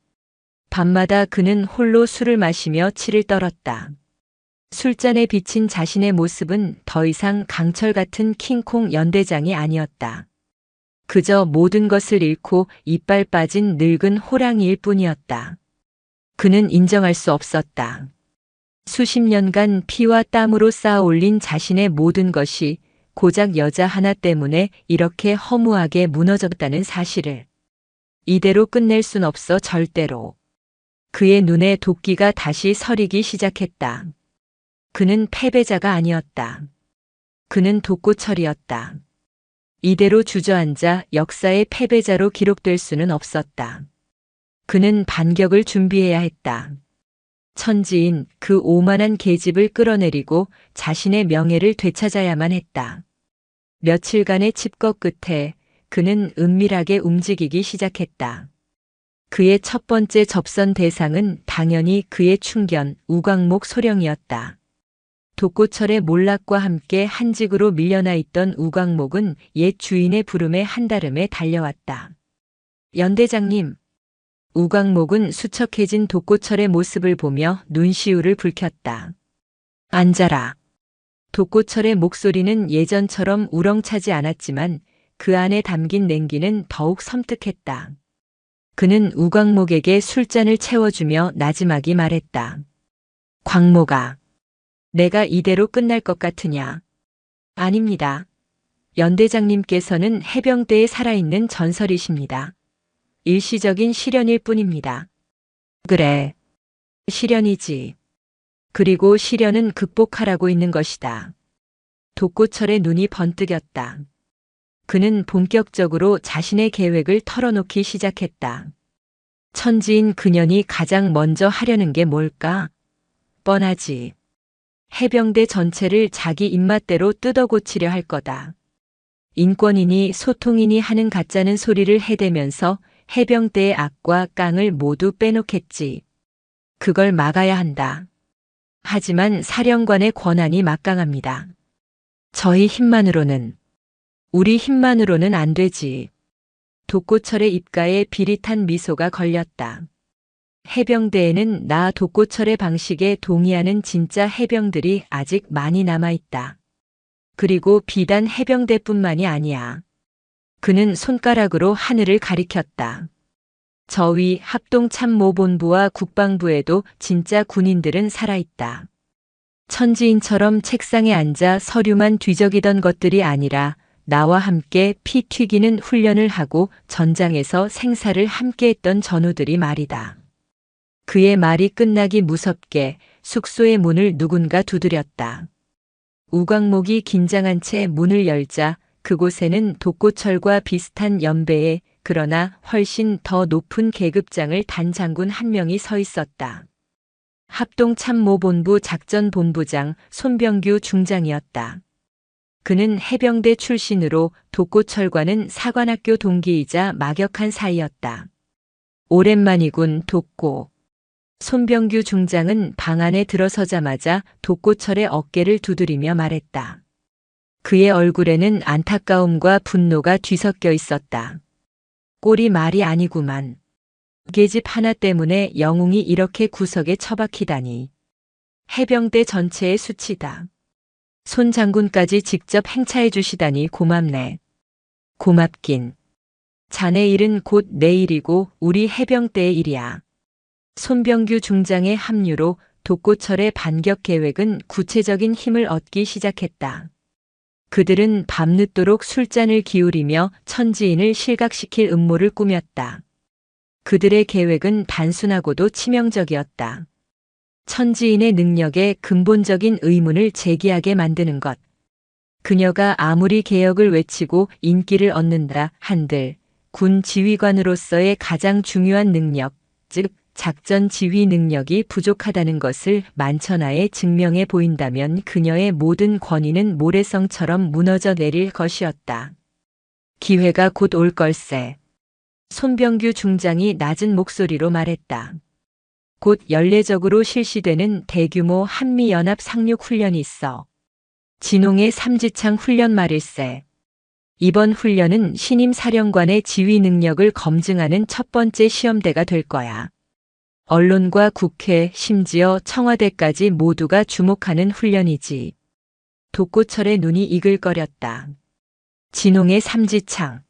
밤마다 그는 홀로 술을 마시며 치를 떨었다. 술잔에 비친 자신의 모습은 더 이상 강철 같은 킹콩 연대장이 아니었다. 그저 모든 것을 잃고 이빨 빠진 늙은 호랑이일 뿐이었다. 그는 인정할 수 없었다. 수십 년간 피와 땀으로 쌓아 올린 자신의 모든 것이 고작 여자 하나 때문에 이렇게 허무하게 무너졌다는 사실을. 이대로 끝낼 순 없어 절대로. 그의 눈에 도끼가 다시 서리기 시작했다. 그는 패배자가 아니었다. 그는 독고철이었다. 이대로 주저앉아 역사의 패배자로 기록될 수는 없었다. 그는 반격을 준비해야 했다. 천지인 그 오만한 계집을 끌어내리고 자신의 명예를 되찾아야만 했다. 며칠간의 칩거 끝에 그는 은밀하게 움직이기 시작했다. 그의 첫 번째 접선 대상은 당연히 그의 충견 우광목 소령이었다. 독고철의 몰락과 함께 한직으로 밀려나 있던 우광목은 옛 주인의 부름에 한달음에 달려왔다. 연대장님. 우광목은 수척해진 독고철의 모습을 보며 눈시울을 붉혔다. 앉아라. 독고철의 목소리는 예전처럼 우렁차지 않았지만 그 안에 담긴 냉기는 더욱 섬뜩했다. 그는 우광목에게 술잔을 채워주며 나지막이 말했다. 광목아, 내가 이대로 끝날 것 같으냐? 아닙니다. 연대장님께서는 해병대에 살아있는 전설이십니다. 일시적인 시련일 뿐입니다. 그래, 시련이지. 그리고 시련은 극복하라고 있는 것이다. 독고철의 눈이 번뜩였다. 그는 본격적으로 자신의 계획을 털어놓기 시작했다. 천지인 그년이 가장 먼저 하려는 게 뭘까? 뻔하지. 해병대 전체를 자기 입맛대로 뜯어고치려 할 거다. 인권이니 소통이니 하는 가짜는 소리를 해대면서 해병대의 악과 깡을 모두 빼놓겠지. 그걸 막아야 한다. 하지만 사령관의 권한이 막강합니다. 우리 힘만으로는 안 되지. 독고철의 입가에 비릿한 미소가 걸렸다. 해병대에는 나 독고철의 방식에 동의하는 진짜 해병들이 아직 많이 남아있다. 그리고 비단 해병대뿐만이 아니야. 그는 손가락으로 하늘을 가리켰다. 저 위 합동참모본부와 국방부에도 진짜 군인들은 살아있다. 천지인처럼 책상에 앉아 서류만 뒤적이던 것들이 아니라 나와 함께 피 튀기는 훈련을 하고 전장에서 생사를 함께했던 전우들이 말이다. 그의 말이 끝나기 무섭게 숙소의 문을 누군가 두드렸다. 우광목이 긴장한 채 문을 열자 그곳에는 독고철과 비슷한 연배의 그러나 훨씬 더 높은 계급장을 단 장군 한 명이 서 있었다. 합동참모본부 작전본부장 손병규 중장이었다. 그는 해병대 출신으로 독고철과는 사관학교 동기이자 막역한 사이였다. 오랜만이군, 독고. 손병규 중장은 방 안에 들어서자마자 독고철의 어깨를 두드리며 말했다. 그의 얼굴에는 안타까움과 분노가 뒤섞여 있었다. 꼴이 말이 아니구만. 계집 하나 때문에 영웅이 이렇게 구석에 처박히다니. 해병대 전체의 수치다. 손 장군까지 직접 행차해 주시다니 고맙네. 고맙긴. 자네 일은 곧 내 일이고 우리 해병대의 일이야. 손병규 중장의 합류로 독고철의 반격 계획은 구체적인 힘을 얻기 시작했다. 그들은 밤늦도록 술잔을 기울이며 천지인을 실각시킬 음모를 꾸몄다. 그들의 계획은 단순하고도 치명적이었다. 천지인의 능력에 근본적인 의문을 제기하게 만드는 것. 그녀가 아무리 개혁을 외치고 인기를 얻는다 한들 군 지휘관으로서의 가장 중요한 능력, 즉 작전 지휘 능력이 부족하다는 것을 만천하에 증명해 보인다면 그녀의 모든 권위는 모래성처럼 무너져 내릴 것이었다. 기회가 곧 올 걸세. 손병규 중장이 낮은 목소리로 말했다. 곧 연례적으로 실시되는 대규모 한미연합 상륙훈련이 있어. 진홍의 삼지창 훈련 말일세. 이번 훈련은 신임 사령관의 지휘 능력을 검증하는 첫 번째 시험대가 될 거야. 언론과 국회, 심지어 청와대까지 모두가 주목하는 훈련이지. 독고철의 눈이 이글거렸다. 진홍의 삼지창.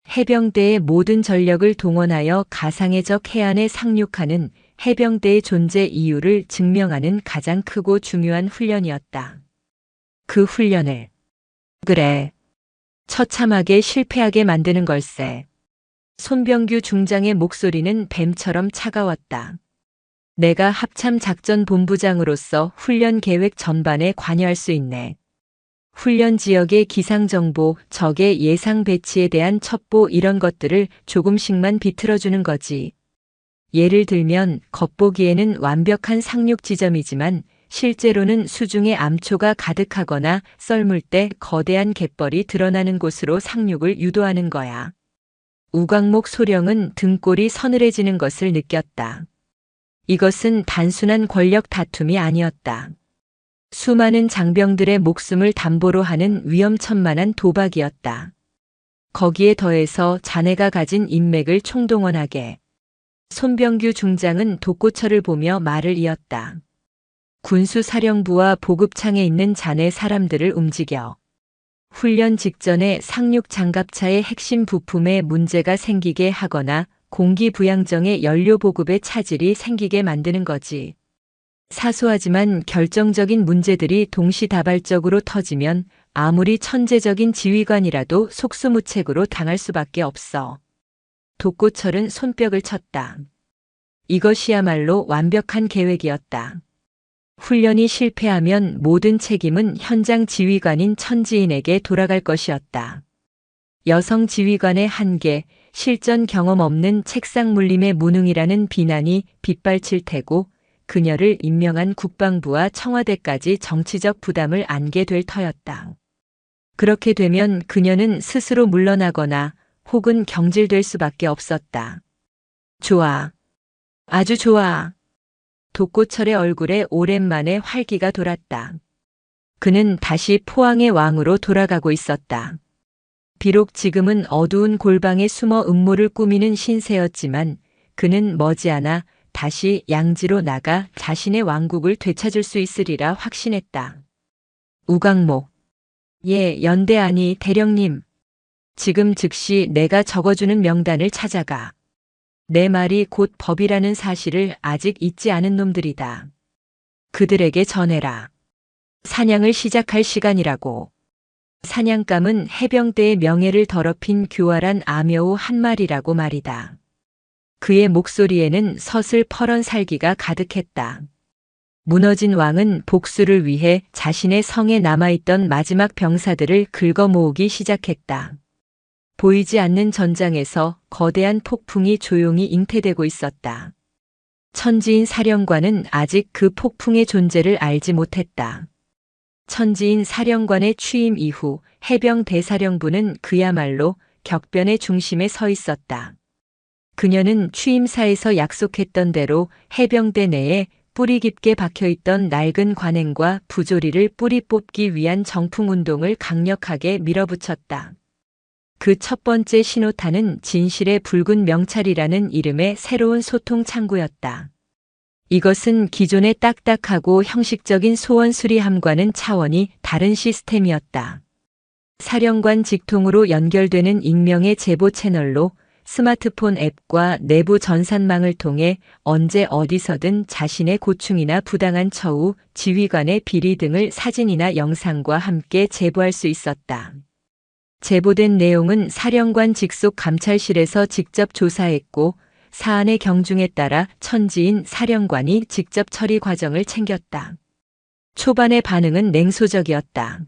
해병대의 모든 전력을 동원하여 가상의 적 해안에 상륙하는 해병대의 존재 이유를 증명하는 가장 크고 중요한 훈련이었다. 그 훈련을 그래. 처참하게 실패하게 만드는 걸세. 손병규 중장의 목소리는 뱀처럼 차가웠다. 내가 합참작전본부장으로서 훈련 계획 전반에 관여할 수 있네. 훈련 지역의 기상정보, 적의 예상 배치에 대한 첩보 이런 것들을 조금씩만 비틀어주는 거지. 예를 들면 겉보기에는 완벽한 상륙 지점이지만 실제로는 수중에 암초가 가득하거나 썰물 때 거대한 갯벌이 드러나는 곳으로 상륙을 유도하는 거야. 우광목 소령은 등골이 서늘해지는 것을 느꼈다. 이것은 단순한 권력 다툼이 아니었다. 수많은 장병들의 목숨을 담보로 하는 위험천만한 도박이었다. 거기에 더해서 자네가 가진 인맥을 총동원하게. 손병규 중장은 독고철을 보며 말을 이었다. 군수사령부와 보급창에 있는 자네 사람들을 움직여. 훈련 직전에 상륙 장갑차의 핵심 부품에 문제가 생기게 하거나 공기부양정의 연료 보급에 차질이 생기게 만드는 거지. 사소하지만 결정적인 문제들이 동시다발적으로 터지면 아무리 천재적인 지휘관이라도 속수무책으로 당할 수밖에 없어. 독고철은 손뼉을 쳤다. 이것이야말로 완벽한 계획이었다. 훈련이 실패하면 모든 책임은 현장 지휘관인 천지인에게 돌아갈 것이었다. 여성 지휘관의 한계, 실전 경험 없는 책상 물림의 무능이라는 비난이 빗발칠 테고 그녀를 임명한 국방부와 청와대까지 정치적 부담을 안게 될 터였다. 그렇게 되면 그녀는 스스로 물러나거나 혹은 경질될 수밖에 없었다. 좋아. 아주 좋아. 독고철의 얼굴에 오랜만에 활기가 돌았다. 그는 다시 포항의 왕으로 돌아가고 있었다. 비록 지금은 어두운 골방에 숨어 음모를 꾸미는 신세였지만 그는 머지않아 다시 양지로 나가 자신의 왕국을 되찾을 수 있으리라 확신했다. 우광목. 예, 연대 아니 대령님. 지금 즉시 내가 적어주는 명단을 찾아가. 내 말이 곧 법이라는 사실을 아직 잊지 않은 놈들이다. 그들에게 전해라. 사냥을 시작할 시간이라고. 사냥감은 해병대의 명예를 더럽힌 교활한 아묘우 한 마리라고 말이다. 그의 목소리에는 서슬퍼런 살기가 가득했다. 무너진 왕은 복수를 위해 자신의 성에 남아있던 마지막 병사들을 긁어 모으기 시작했다. 보이지 않는 전장에서 거대한 폭풍이 조용히 잉태되고 있었다. 천지인 사령관은 아직 그 폭풍의 존재를 알지 못했다. 천지인 사령관의 취임 이후 해병 대사령부는 그야말로 격변의 중심에 서 있었다. 그녀는 취임사에서 약속했던 대로 해병대 내에 뿌리 깊게 박혀있던 낡은 관행과 부조리를 뿌리 뽑기 위한 정풍운동을 강력하게 밀어붙였다. 그 첫 번째 신호탄은 진실의 붉은 명찰이라는 이름의 새로운 소통 창구였다. 이것은 기존의 딱딱하고 형식적인 소원 수리함과는 차원이 다른 시스템이었다. 사령관 직통으로 연결되는 익명의 제보 채널로 스마트폰 앱과 내부 전산망을 통해 언제 어디서든 자신의 고충이나 부당한 처우, 지휘관의 비리 등을 사진이나 영상과 함께 제보할 수 있었다. 제보된 내용은 사령관 직속 감찰실에서 직접 조사했고 사안의 경중에 따라 천지인 사령관이 직접 처리 과정을 챙겼다. 초반의 반응은 냉소적이었다.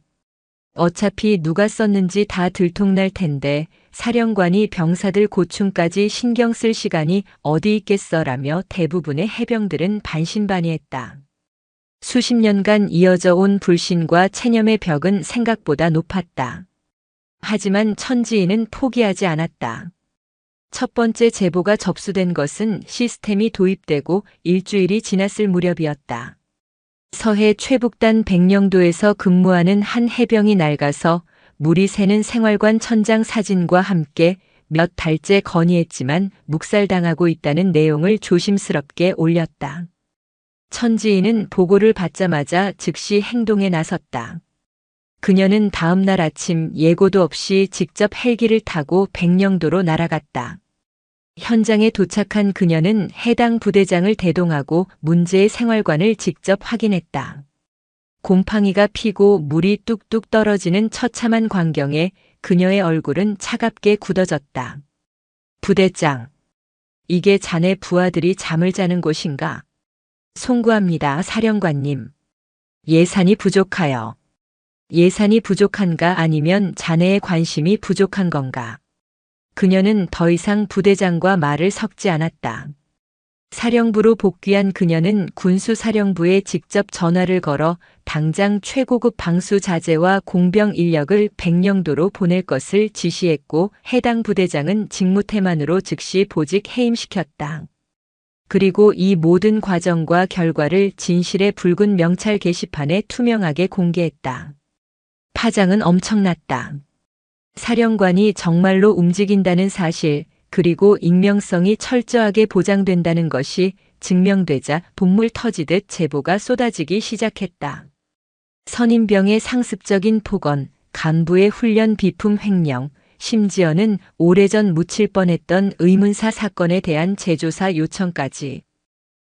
어차피 누가 썼는지 다 들통날 텐데 사령관이 병사들 고충까지 신경 쓸 시간이 어디 있겠어라며 대부분의 해병들은 반신반의했다. 수십 년간 이어져 온 불신과 체념의 벽은 생각보다 높았다. 하지만 천지인은 포기하지 않았다. 첫 번째 제보가 접수된 것은 시스템이 도입되고 일주일이 지났을 무렵이었다. 서해 최북단 백령도에서 근무하는 한 해병이 낡아서 물이 새는 생활관 천장 사진과 함께 몇 달째 건의했지만 묵살당하고 있다는 내용을 조심스럽게 올렸다. 천지인은 보고를 받자마자 즉시 행동에 나섰다. 그녀는 다음 날 아침 예고도 없이 직접 헬기를 타고 백령도로 날아갔다. 현장에 도착한 그녀는 해당 부대장을 대동하고 문제의 생활관을 직접 확인했다. 곰팡이가 피고 물이 뚝뚝 떨어지는 처참한 광경에 그녀의 얼굴은 차갑게 굳어졌다. 부대장, 이게 자네 부하들이 잠을 자는 곳인가? 송구합니다, 사령관님. 예산이 부족하여. 예산이 부족한가 아니면 자네의 관심이 부족한 건가? 그녀는 더 이상 부대장과 말을 섞지 않았다. 사령부로 복귀한 그녀는 군수사령부에 직접 전화를 걸어 당장 최고급 방수 자재와 공병 인력을 백령도로 보낼 것을 지시했고 해당 부대장은 직무태만으로 즉시 보직 해임시켰다. 그리고 이 모든 과정과 결과를 진실의 붉은 명찰 게시판에 투명하게 공개했다. 파장은 엄청났다. 사령관이 정말로 움직인다는 사실, 그리고 익명성이 철저하게 보장된다는 것이 증명되자 본물 터지듯 제보가 쏟아지기 시작했다. 선임병의 상습적인 폭언, 간부의 훈련 비품 횡령, 심지어는 오래전 묻힐 뻔했던 의문사 사건에 대한 재조사 요청까지.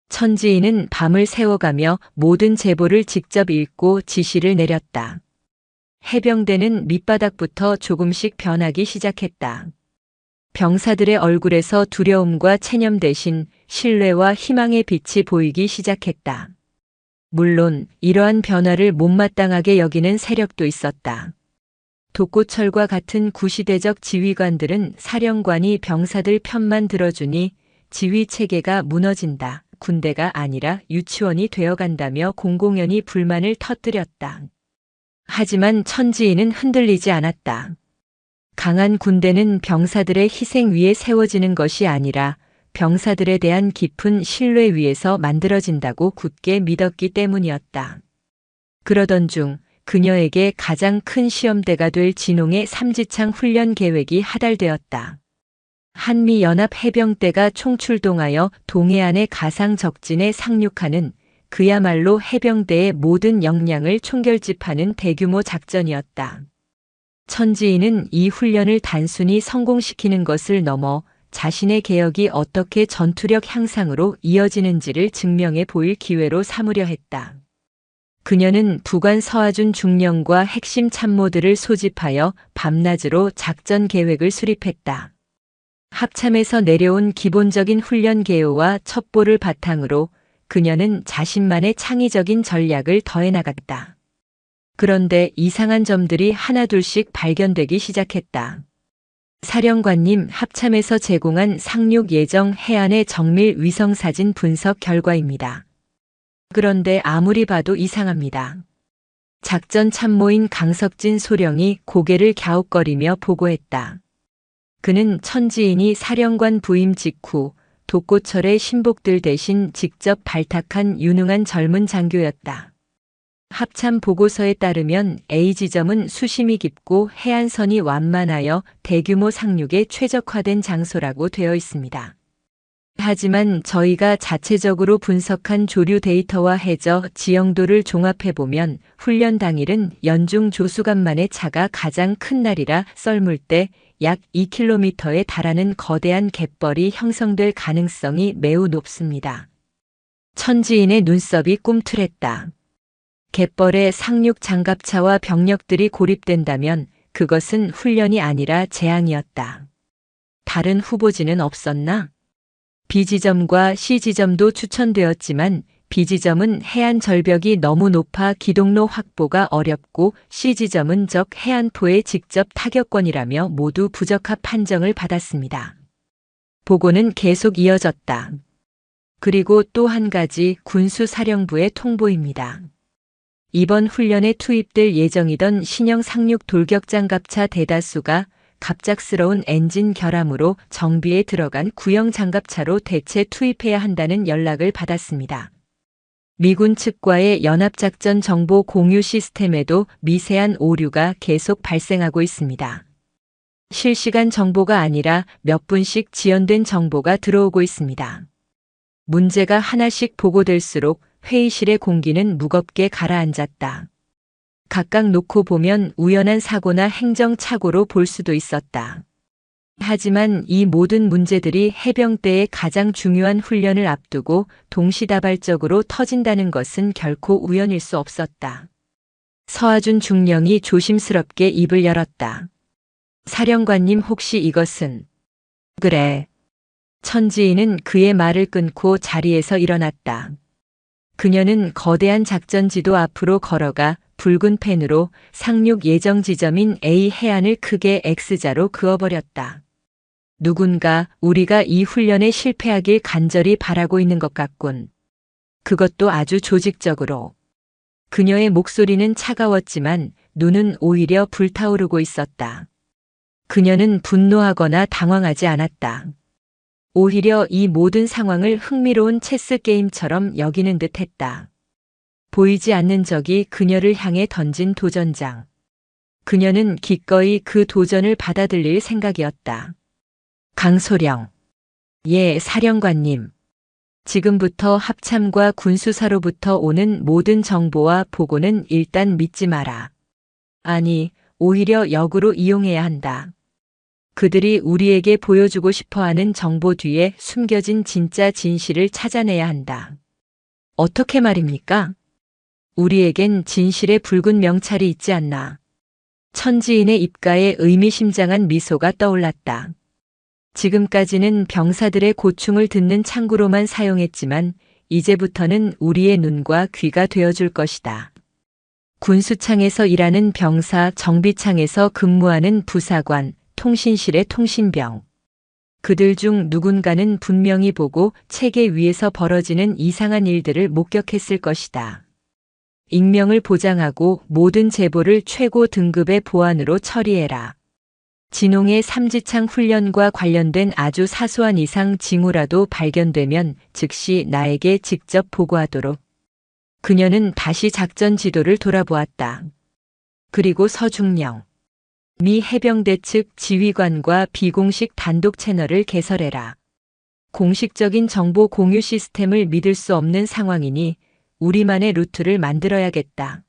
천지인은 밤을 새워가며 모든 제보를 직접 읽고 지시를 내렸다. 해병대는 밑바닥부터 조금씩 변하기 시작했다. 병사들의 얼굴에서 두려움과 체념 대신 신뢰와 희망의 빛이 보이기 시작했다. 물론 이러한 변화를 못마땅하게 여기는 세력도 있었다. 독고철과 같은 구시대적 지휘관들은 사령관이 병사들 편만 들어주니 지휘 체계가 무너진다, 군대가 아니라 유치원이 되어간다며 공공연히 불만을 터뜨렸다. 하지만 천지인은 흔들리지 않았다. 강한 군대는 병사들의 희생 위에 세워지는 것이 아니라 병사들에 대한 깊은 신뢰 위에서 만들어진다고 굳게 믿었기 때문이었다. 그러던 중 그녀에게 가장 큰 시험대가 될 진홍의 삼지창 훈련 계획이 하달되었다. 한미연합해병대가 총출동하여 동해안의 가상 적진에 상륙하는 그야말로 해병대의 모든 역량을 총결집하는 대규모 작전이었다. 천지인은 이 훈련을 단순히 성공시키는 것을 넘어 자신의 개혁이 어떻게 전투력 향상으로 이어지는지를 증명해 보일 기회로 삼으려 했다. 그녀는 부관 서하준 중령과 핵심 참모들을 소집하여 밤낮으로 작전 계획을 수립했다. 합참에서 내려온 기본적인 훈련 개요와 첩보를 바탕으로 그녀는 자신만의 창의적인 전략을 더해 나갔다. 그런데 이상한 점들이 하나둘씩 발견되기 시작했다. 사령관님, 합참에서 제공한 상륙 예정 해안의 정밀 위성사진 분석 결과입니다. 그런데 아무리 봐도 이상합니다. 작전 참모인 강석진 소령이 고개를 갸웃거리며 보고했다. 그는 천지인이 사령관 부임 직후 독고철의 신복들 대신 직접 발탁한 유능한 젊은 장교였다. 합참 보고서에 따르면 A 지점은 수심이 깊고 해안선이 완만하여 대규모 상륙에 최적화된 장소라고 되어 있습니다. 하지만 저희가 자체적으로 분석한 조류 데이터와 해저 지형도를 종합해보면 훈련 당일은 연중 조수간만의 차가 가장 큰 날이라 썰물 때 약 2km에 달하는 거대한 갯벌이 형성될 가능성이 매우 높습니다. 천지인의 눈썹이 꿈틀했다. 갯벌에 상륙 장갑차와 병력들이 고립된다면 그것은 훈련이 아니라 재앙이었다. 다른 후보지는 없었나? B 지점과 C 지점도 추천되었지만 B지점은 해안 절벽이 너무 높아 기동로 확보가 어렵고 C지점은 적 해안포의 직접 타격권이라며 모두 부적합 판정을 받았습니다. 보고는 계속 이어졌다. 그리고 또 한 가지 군수사령부의 통보입니다. 이번 훈련에 투입될 예정이던 신형 상륙 돌격장갑차 대다수가 갑작스러운 엔진 결함으로 정비에 들어간 구형 장갑차로 대체 투입해야 한다는 연락을 받았습니다. 미군 측과의 연합작전 정보 공유 시스템에도 미세한 오류가 계속 발생하고 있습니다. 실시간 정보가 아니라 몇 분씩 지연된 정보가 들어오고 있습니다. 문제가 하나씩 보고될수록 회의실의 공기는 무겁게 가라앉았다. 각각 놓고 보면 우연한 사고나 행정착오로 볼 수도 있었다. 하지만 이 모든 문제들이 해병대의 가장 중요한 훈련을 앞두고 동시다발적으로 터진다는 것은 결코 우연일 수 없었다. 서하준 중령이 조심스럽게 입을 열었다. 사령관님, 혹시 이것은? 그래. 천지인은 그의 말을 끊고 자리에서 일어났다. 그녀는 거대한 작전지도 앞으로 걸어가 붉은 펜으로 상륙 예정 지점인 A 해안을 크게 X자로 그어버렸다. 누군가 우리가 이 훈련에 실패하길 간절히 바라고 있는 것 같군. 그것도 아주 조직적으로. 그녀의 목소리는 차가웠지만 눈은 오히려 불타오르고 있었다. 그녀는 분노하거나 당황하지 않았다. 오히려 이 모든 상황을 흥미로운 체스 게임처럼 여기는 듯 했다. 보이지 않는 적이 그녀를 향해 던진 도전장. 그녀는 기꺼이 그 도전을 받아들일 생각이었다. 강소령. 예, 사령관님. 지금부터 합참과 군수사로부터 오는 모든 정보와 보고는 일단 믿지 마라. 아니, 오히려 역으로 이용해야 한다. 그들이 우리에게 보여주고 싶어하는 정보 뒤에 숨겨진 진짜 진실을 찾아내야 한다. 어떻게 말입니까? 우리에겐 진실의 붉은 명찰이 있지 않나. 천지인의 입가에 의미심장한 미소가 떠올랐다. 지금까지는 병사들의 고충을 듣는 창구로만 사용했지만 이제부터는 우리의 눈과 귀가 되어줄 것이다. 군수창에서 일하는 병사, 정비창에서 근무하는 부사관, 통신실의 통신병. 그들 중 누군가는 분명히 보고 체계 위에서 벌어지는 이상한 일들을 목격했을 것이다. 익명을 보장하고 모든 제보를 최고 등급의 보안으로 처리해라. 진홍의 삼지창 훈련과 관련된 아주 사소한 이상 징후라도 발견되면 즉시 나에게 직접 보고하도록. 그녀는 다시 작전 지도를 돌아보았다. 그리고 서중령. 미 해병대 측 지휘관과 비공식 단독 채널을 개설해라. 공식적인 정보 공유 시스템을 믿을 수 없는 상황이니 우리만의 루트를 만들어야겠다.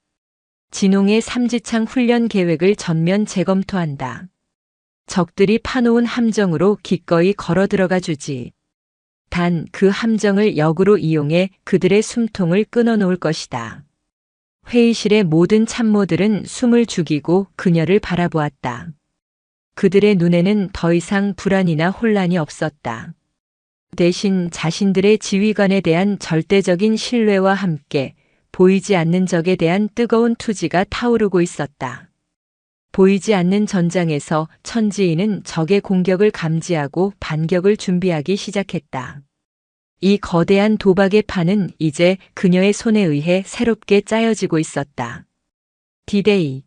진홍의 삼지창 훈련 계획을 전면 재검토한다. 적들이 파놓은 함정으로 기꺼이 걸어 들어가 주지. 단 그 함정을 역으로 이용해 그들의 숨통을 끊어 놓을 것이다. 회의실의 모든 참모들은 숨을 죽이고 그녀를 바라보았다. 그들의 눈에는 더 이상 불안이나 혼란이 없었다. 대신 자신들의 지휘관에 대한 절대적인 신뢰와 함께 보이지 않는 적에 대한 뜨거운 투지가 타오르고 있었다. 보이지 않는 전장에서 천지인은 적의 공격을 감지하고 반격을 준비하기 시작했다. 이 거대한 도박의 판은 이제 그녀의 손에 의해 새롭게 짜여지고 있었다. 디데이.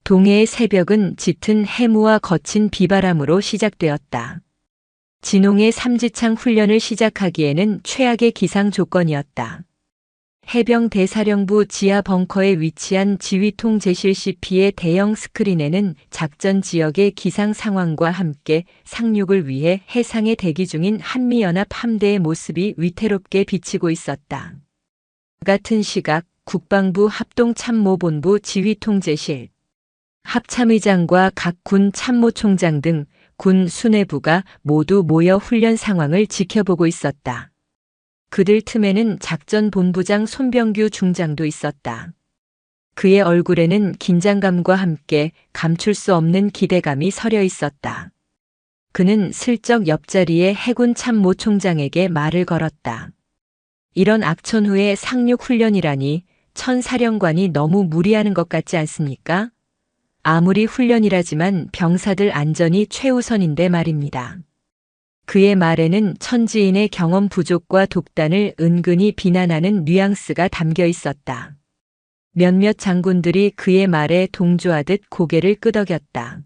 동해의 새벽은 짙은 해무와 거친 비바람으로 시작되었다. 진홍의 삼지창 훈련을 시작하기에는 최악의 기상 조건이었다. 해병 대사령부 지하 벙커에 위치한 지휘통 제실 CP의 대형 스크린에는 작전 지역의 기상 상황과 함께 상륙을 위해 해상에 대기 중인 한미연합 함대의 모습이 위태롭게 비치고 있었다. 같은 시각 국방부 합동참모본부 지휘통제실, 합참의장과 각 군 참모총장 등 군 수뇌부가 모두 모여 훈련 상황을 지켜보고 있었다. 그들 틈에는 작전본부장 손병규 중장도 있었다. 그의 얼굴에는 긴장감과 함께 감출 수 없는 기대감이 서려 있었다. 그는 슬쩍 옆자리의 해군 참모총장에게 말을 걸었다. 이런 악천 후의 상륙 훈련이라니 천사령관이 너무 무리하는 것 같지 않습니까? 아무리 훈련이라지만 병사들 안전이 최우선인데 말입니다. 그의 말에는 천지인의 경험 부족과 독단을 은근히 비난하는 뉘앙스가 담겨 있었다. 몇몇 장군들이 그의 말에 동조하듯 고개를 끄덕였다.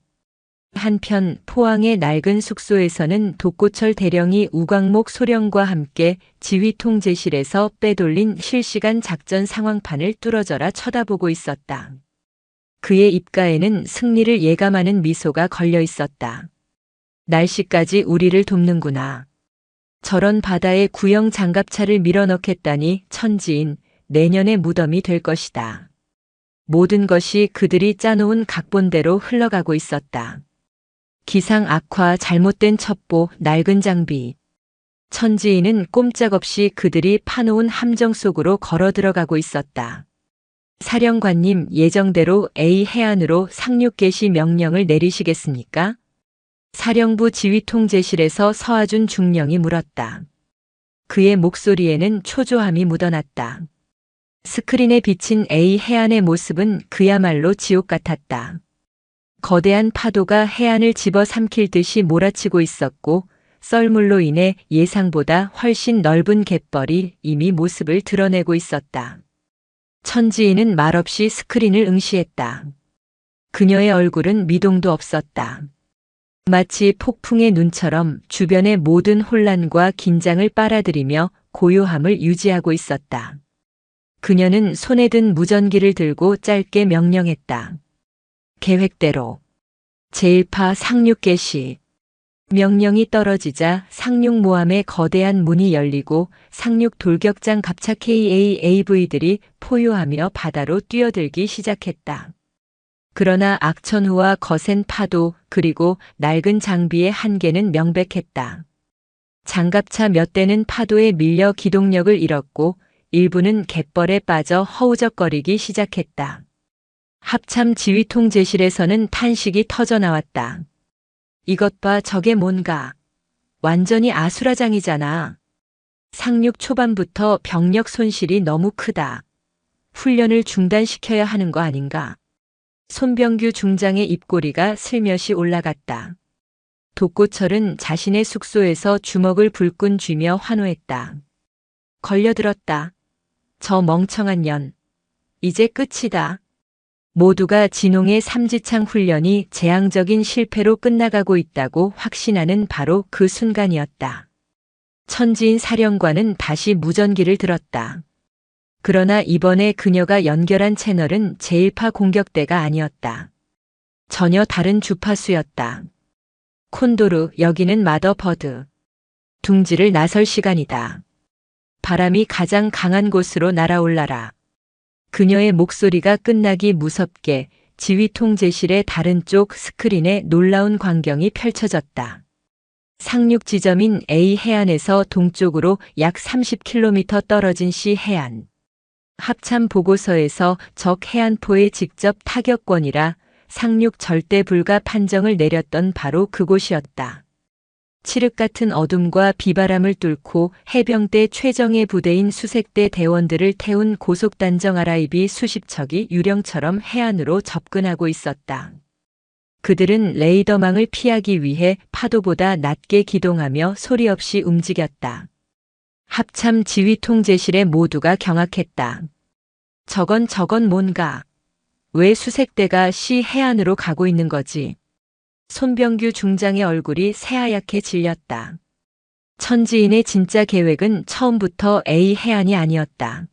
한편 포항의 낡은 숙소에서는 독고철 대령이 우광목 소령과 함께 지휘통제실에서 빼돌린 실시간 작전 상황판을 뚫어져라 쳐다보고 있었다. 그의 입가에는 승리를 예감하는 미소가 걸려 있었다. 날씨까지 우리를 돕는구나. 저런 바다에 구형 장갑차를 밀어넣겠다니 천지인, 내년의 무덤이 될 것이다. 모든 것이 그들이 짜놓은 각본대로 흘러가고 있었다. 기상 악화, 잘못된 첩보, 낡은 장비. 천지인은 꼼짝없이 그들이 파놓은 함정 속으로 걸어 들어가고 있었다. 사령관님, 예정대로 A 해안으로 상륙 개시 명령을 내리시겠습니까? 사령부 지휘통제실에서 서하준 중령이 물었다. 그의 목소리에는 초조함이 묻어났다. 스크린에 비친 A 해안의 모습은 그야말로 지옥 같았다. 거대한 파도가 해안을 집어삼킬 듯이 몰아치고 있었고 썰물로 인해 예상보다 훨씬 넓은 갯벌이 이미 모습을 드러내고 있었다. 천지인은 말없이 스크린을 응시했다. 그녀의 얼굴은 미동도 없었다. 마치 폭풍의 눈처럼 주변의 모든 혼란과 긴장을 빨아들이며 고요함을 유지하고 있었다. 그녀는 손에 든 무전기를 들고 짧게 명령했다. 계획대로 제1파 상륙 개시. 명령이 떨어지자 상륙모함의 거대한 문이 열리고 상륙 돌격장 갑차 KA-AV들이 포효하며 바다로 뛰어들기 시작했다. 그러나 악천후와 거센 파도 그리고 낡은 장비의 한계는 명백했다. 장갑차 몇 대는 파도에 밀려 기동력을 잃었고 일부는 갯벌에 빠져 허우적거리기 시작했다. 합참 지휘통제실에서는 탄식이 터져나왔다. 이것 봐, 저게 뭔가. 완전히 아수라장이잖아. 상륙 초반부터 병력 손실이 너무 크다. 훈련을 중단시켜야 하는 거 아닌가. 손병규 중장의 입꼬리가 슬며시 올라갔다. 독고철은 자신의 숙소에서 주먹을 불끈 쥐며 환호했다. 걸려들었다. 저 멍청한 년. 이제 끝이다. 모두가 진홍의 삼지창 훈련이 재앙적인 실패로 끝나가고 있다고 확신하는 바로 그 순간이었다. 천지인 사령관은 다시 무전기를 들었다. 그러나 이번에 그녀가 연결한 채널은 제1파 공격대가 아니었다. 전혀 다른 주파수였다. 콘도르, 여기는 마더버드. 둥지를 나설 시간이다. 바람이 가장 강한 곳으로 날아올라라. 그녀의 목소리가 끝나기 무섭게 지휘통제실의 다른 쪽 스크린에 놀라운 광경이 펼쳐졌다. 상륙 지점인 A 해안에서 동쪽으로 약 30km 떨어진 C 해안. 합참 보고서에서 적 해안포의 직접 타격권이라 상륙 절대 불가 판정을 내렸던 바로 그곳이었다. 칠흑 같은 어둠과 비바람을 뚫고 해병대 최정예 부대인 수색대 대원들을 태운 고속단정 아라이비 수십 척이 유령처럼 해안으로 접근하고 있었다. 그들은 레이더망을 피하기 위해 파도보다 낮게 기동하며 소리 없이 움직였다. 합참 지휘통제실의 모두가 경악했다. 저건 뭔가. 왜 수색대가 시 해안으로 가고 있는 거지? 손병규 중장의 얼굴이 새하얗게 질렸다. 천지인의 진짜 계획은 처음부터 A 해안이 아니었다.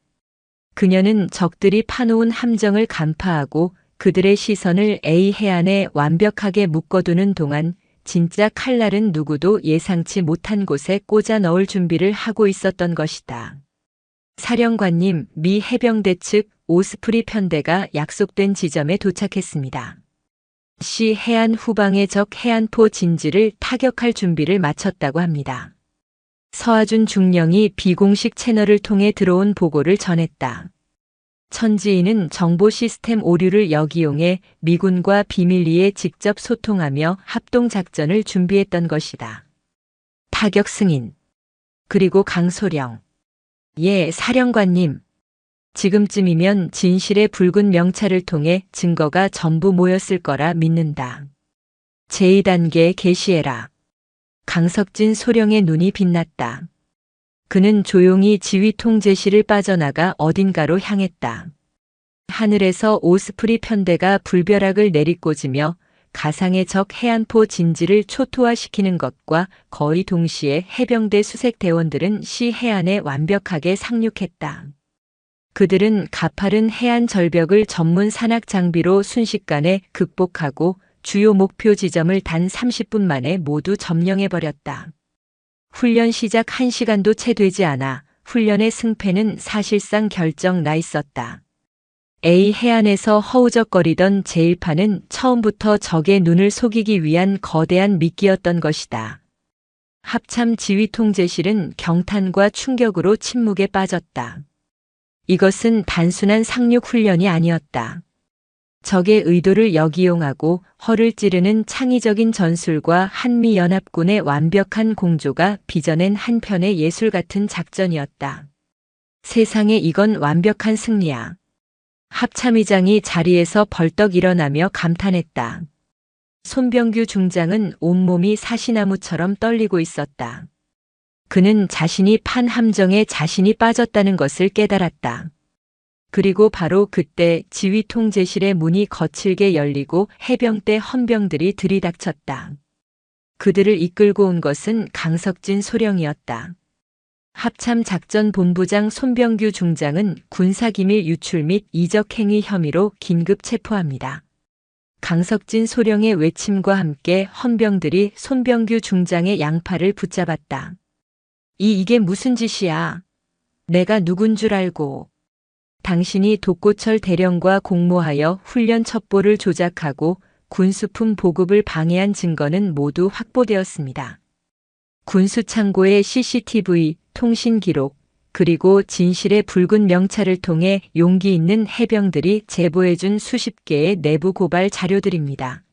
그녀는 적들이 파놓은 함정을 간파하고 그들의 시선을 A 해안에 완벽하게 묶어두는 동안 진짜 칼날은 누구도 예상치 못한 곳에 꽂아 넣을 준비를 하고 있었던 것이다. 사령관님, 미 해병대 측 오스프리 편대가 약속된 지점에 도착했습니다. 시 해안 후방의 적 해안포 진지를 타격할 준비를 마쳤다고 합니다. 서하준 중령이 비공식 채널을 통해 들어온 보고를 전했다. 천지인은 정보 시스템 오류를 역이용해 미군과 비밀리에 직접 소통하며 합동작전을 준비했던 것이다. 타격 승인. 그리고 강소령. 예, 사령관님. 지금쯤이면 진실의 붉은 명찰을 통해 증거가 전부 모였을 거라 믿는다. 제2단계 개시해라. 강석진 소령의 눈이 빛났다. 그는 조용히 지휘 통제실을 빠져나가 어딘가로 향했다. 하늘에서 오스프리 편대가 불벼락을 내리꽂으며 가상의 적 해안포 진지를 초토화시키는 것과 거의 동시에 해병대 수색 대원들은 시 해안에 완벽하게 상륙했다. 그들은 가파른 해안 절벽을 전문 산악 장비로 순식간에 극복하고 주요 목표 지점을 단 30분 만에 모두 점령해버렸다. 훈련 시작 1시간도 채 되지 않아 훈련의 승패는 사실상 결정 나 있었다. A 해안에서 허우적거리던 제1파는 처음부터 적의 눈을 속이기 위한 거대한 미끼였던 것이다. 합참 지휘 통제실은 경탄과 충격으로 침묵에 빠졌다. 이것은 단순한 상륙 훈련이 아니었다. 적의 의도를 역이용하고 허를 찌르는 창의적인 전술과 한미연합군의 완벽한 공조가 빚어낸 한편의 예술 같은 작전이었다. 세상에 이건 완벽한 승리야. 합참의장이 자리에서 벌떡 일어나며 감탄했다. 손병규 중장은 온몸이 사시나무처럼 떨리고 있었다. 그는 자신이 판 함정에 자신이 빠졌다는 것을 깨달았다. 그리고 바로 그때 지휘 통제실의 문이 거칠게 열리고 해병대 헌병들이 들이닥쳤다. 그들을 이끌고 온 것은 강석진 소령이었다. 합참 작전본부장 손병규 중장은 군사기밀 유출 및 이적행위 혐의로 긴급 체포합니다. 강석진 소령의 외침과 함께 헌병들이 손병규 중장의 양팔을 붙잡았다. 이게 무슨 짓이야? 내가 누군 줄 알고. 당신이 독고철 대령과 공모하여 훈련 첩보를 조작하고 군수품 보급을 방해한 증거는 모두 확보되었습니다. 군수창고의 CCTV, 통신 기록, 그리고 진실의 붉은 명찰을 통해 용기 있는 해병들이 제보해준 수십 개의 내부 고발 자료들입니다.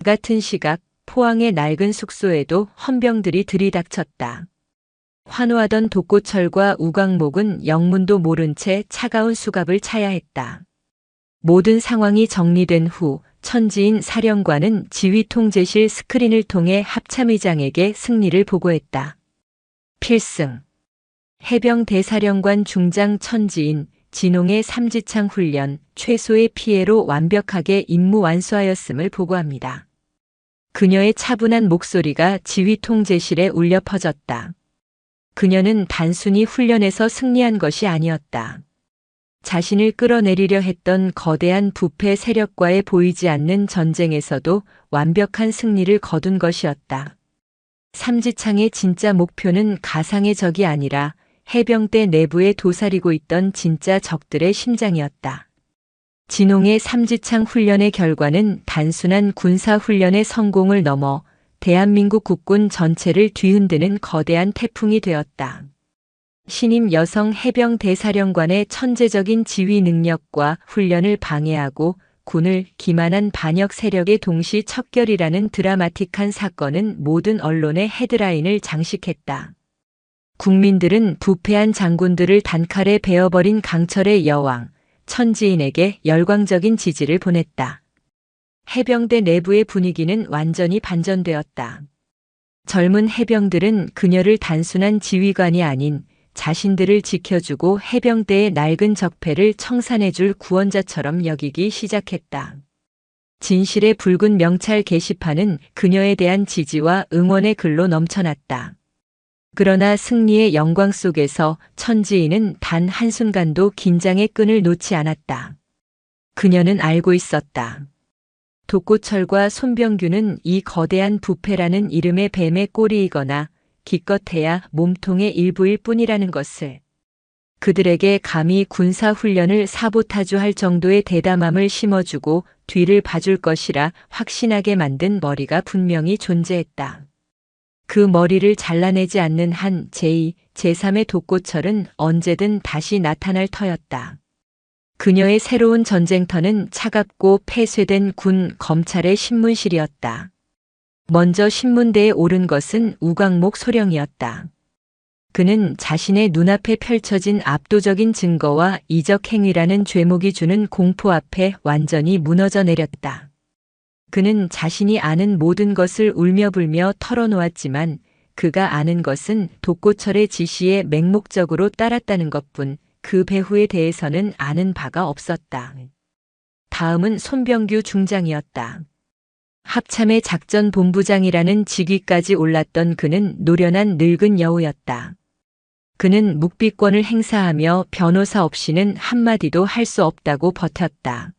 같은 시각 포항의 낡은 숙소에도 헌병들이 들이닥쳤다. 환호하던 독고철과 우광목은 영문도 모른 채 차가운 수갑을 차야 했다. 모든 상황이 정리된 후 천지인 사령관은 지휘 통제실 스크린을 통해 합참의장에게 승리를 보고했다. 필승. 해병 대사령관 중장 천지인 진홍의 삼지창 훈련 최소의 피해로 완벽하게 임무 완수하였음을 보고합니다. 그녀의 차분한 목소리가 지휘 통제실에 울려 퍼졌다. 그녀는 단순히 훈련에서 승리한 것이 아니었다. 자신을 끌어내리려 했던 거대한 부패 세력과의 보이지 않는 전쟁에서도 완벽한 승리를 거둔 것이었다. 삼지창의 진짜 목표는 가상의 적이 아니라 해병대 내부에 도사리고 있던 진짜 적들의 심장이었다. 진홍의 삼지창 훈련의 결과는 단순한 군사훈련의 성공을 넘어 대한민국 국군 전체를 뒤흔드는 거대한 태풍이 되었다. 신임 여성 해병 대사령관의 천재적인 지휘 능력과 훈련을 방해하고 군을 기만한 반역 세력의 동시 척결이라는 드라마틱한 사건은 모든 언론의 헤드라인을 장식했다. 국민들은 부패한 장군들을 단칼에 베어버린 강철의 여왕, 천지인에게 열광적인 지지를 보냈다. 해병대 내부의 분위기는 완전히 반전되었다. 젊은 해병들은 그녀를 단순한 지휘관이 아닌 자신들을 지켜주고 해병대의 낡은 적폐를 청산해줄 구원자처럼 여기기 시작했다. 진실의 붉은 명찰 게시판은 그녀에 대한 지지와 응원의 글로 넘쳐났다. 그러나 승리의 영광 속에서 천지인은 단 한순간도 긴장의 끈을 놓지 않았다. 그녀는 알고 있었다. 독고철과 손병규는 이 거대한 부패라는 이름의 뱀의 꼬리이거나 기껏해야 몸통의 일부일 뿐이라는 것을. 그들에게 감히 군사훈련을 사보타주할 정도의 대담함을 심어주고 뒤를 봐줄 것이라 확신하게 만든 머리가 분명히 존재했다. 그 머리를 잘라내지 않는 한 제2, 제3의 독고철은 언제든 다시 나타날 터였다. 그녀의 새로운 전쟁터는 차갑고 폐쇄된 군 검찰의 신문실이었다. 먼저 신문대에 오른 것은 우광목 소령이었다. 그는 자신의 눈앞에 펼쳐진 압도적인 증거와 이적 행위라는 죄목이 주는 공포 앞에 완전히 무너져 내렸다. 그는 자신이 아는 모든 것을 울며불며 털어놓았지만 그가 아는 것은 독고철의 지시에 맹목적으로 따랐다는 것뿐, 그 배후에 대해서는 아는 바가 없었다. 다음은 손병규 중장이었다. 합참의 작전본부장이라는 직위까지 올랐던 그는 노련한 늙은 여우였다. 그는 묵비권을 행사하며 변호사 없이는 한마디도 할 수 없다고 버텼다.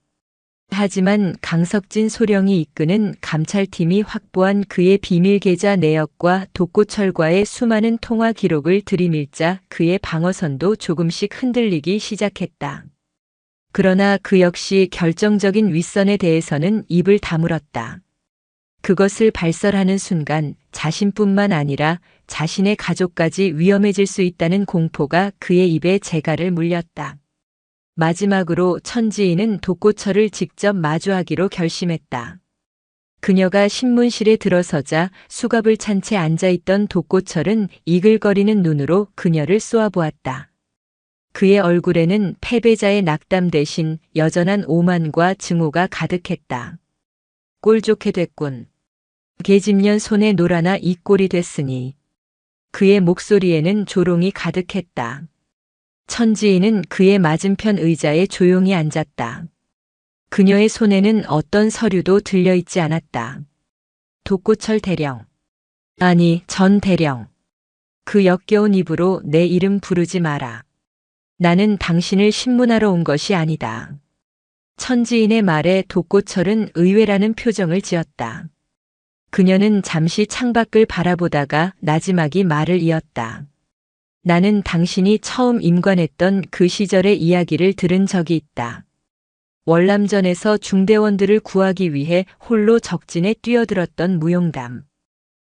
하지만 강석진 소령이 이끄는 감찰팀이 확보한 그의 비밀 계좌 내역과 독고철과의 수많은 통화 기록을 들이밀자 그의 방어선도 조금씩 흔들리기 시작했다. 그러나 그 역시 결정적인 윗선에 대해서는 입을 다물었다. 그것을 발설하는 순간 자신뿐만 아니라 자신의 가족까지 위험해질 수 있다는 공포가 그의 입에 재갈을 물렸다. 마지막으로 천지인은 독고철을 직접 마주하기로 결심했다. 그녀가 신문실에 들어서자 수갑을 찬 채 앉아있던 독고철은 이글거리는 눈으로 그녀를 쏘아보았다. 그의 얼굴에는 패배자의 낙담 대신 여전한 오만과 증오가 가득했다. 꼴 좋게 됐군. 계집년 손에 놀아나 이 꼴이 됐으니. 그의 목소리에는 조롱이 가득했다. 천지인은 그의 맞은편 의자에 조용히 앉았다. 그녀의 손에는 어떤 서류도 들려있지 않았다. 독고철 대령. 아니, 전 대령. 그 역겨운 입으로 내 이름 부르지 마라. 나는 당신을 신문하러 온 것이 아니다. 천지인의 말에 독고철은 의외라는 표정을 지었다. 그녀는 잠시 창밖을 바라보다가 나지막이 말을 이었다. 나는 당신이 처음 임관했던 그 시절의 이야기를 들은 적이 있다. 월남전에서 중대원들을 구하기 위해 홀로 적진에 뛰어들었던 무용담.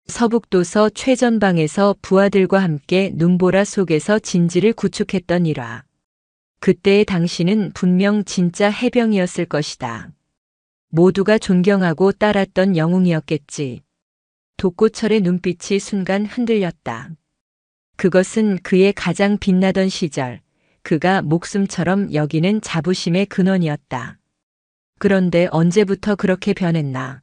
서북도서 최전방에서 부하들과 함께 눈보라 속에서 진지를 구축했던 일화. 그때의 당신은 분명 진짜 해병이었을 것이다. 모두가 존경하고 따랐던 영웅이었겠지. 독고철의 눈빛이 순간 흔들렸다. 그것은 그의 가장 빛나던 시절, 그가 목숨처럼 여기는 자부심의 근원이었다. 그런데 언제부터 그렇게 변했나?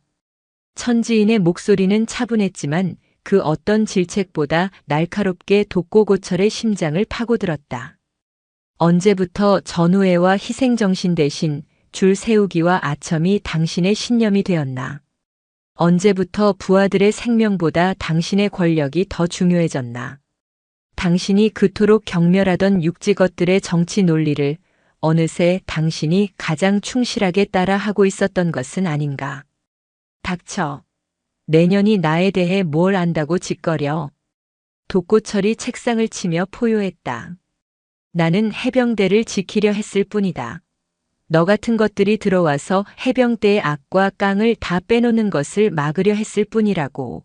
천지인의 목소리는 차분했지만 그 어떤 질책보다 날카롭게 독고고철의 심장을 파고들었다. 언제부터 전우애와 희생정신 대신 줄 세우기와 아첨이 당신의 신념이 되었나? 언제부터 부하들의 생명보다 당신의 권력이 더 중요해졌나? 당신이 그토록 경멸하던 육지것들의 정치 논리를 어느새 당신이 가장 충실하게 따라 하고 있었던 것은 아닌가? 닥쳐. 내년이 나에 대해 뭘 안다고 짓거려. 독고철이 책상을 치며 포효했다. 나는 해병대를 지키려 했을 뿐이다. 너 같은 것들이 들어와서 해병대의 악과 깡을 다 빼놓는 것을 막으려 했을 뿐이라고.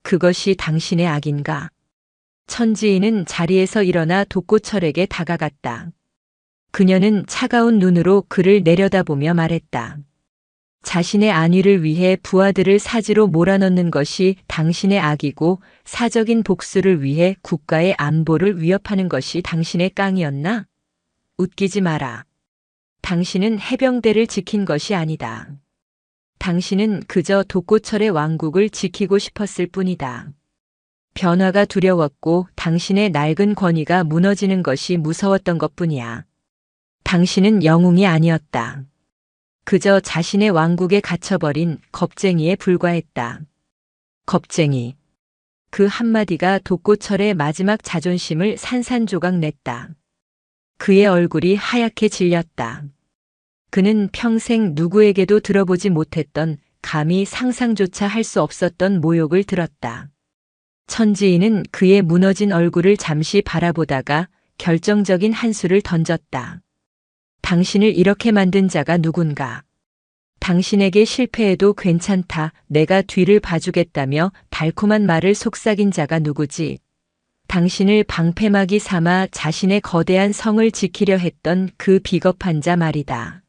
그것이 당신의 악인가? 천지인은 자리에서 일어나 독고철에게 다가갔다. 그녀는 차가운 눈으로 그를 내려다보며 말했다. 자신의 안위를 위해 부하들을 사지로 몰아넣는 것이 당신의 악이고 사적인 복수를 위해 국가의 안보를 위협하는 것이 당신의 깡이었나? 웃기지 마라. 당신은 해병대를 지킨 것이 아니다. 당신은 그저 독고철의 왕국을 지키고 싶었을 뿐이다. 변화가 두려웠고 당신의 낡은 권위가 무너지는 것이 무서웠던 것뿐이야. 당신은 영웅이 아니었다. 그저 자신의 왕국에 갇혀버린 겁쟁이에 불과했다. 겁쟁이. 그 한마디가 독고철의 마지막 자존심을 산산조각 냈다. 그의 얼굴이 하얗게 질렸다. 그는 평생 누구에게도 들어보지 못했던, 감히 상상조차 할 수 없었던 모욕을 들었다. 천지인은 그의 무너진 얼굴을 잠시 바라보다가 결정적인 한수를 던졌다. 당신을 이렇게 만든 자가 누군가? 당신에게 실패해도 괜찮다, 내가 뒤를 봐주겠다며 달콤한 말을 속삭인 자가 누구지? 당신을 방패막이 삼아 자신의 거대한 성을 지키려 했던 그 비겁한 자 말이다.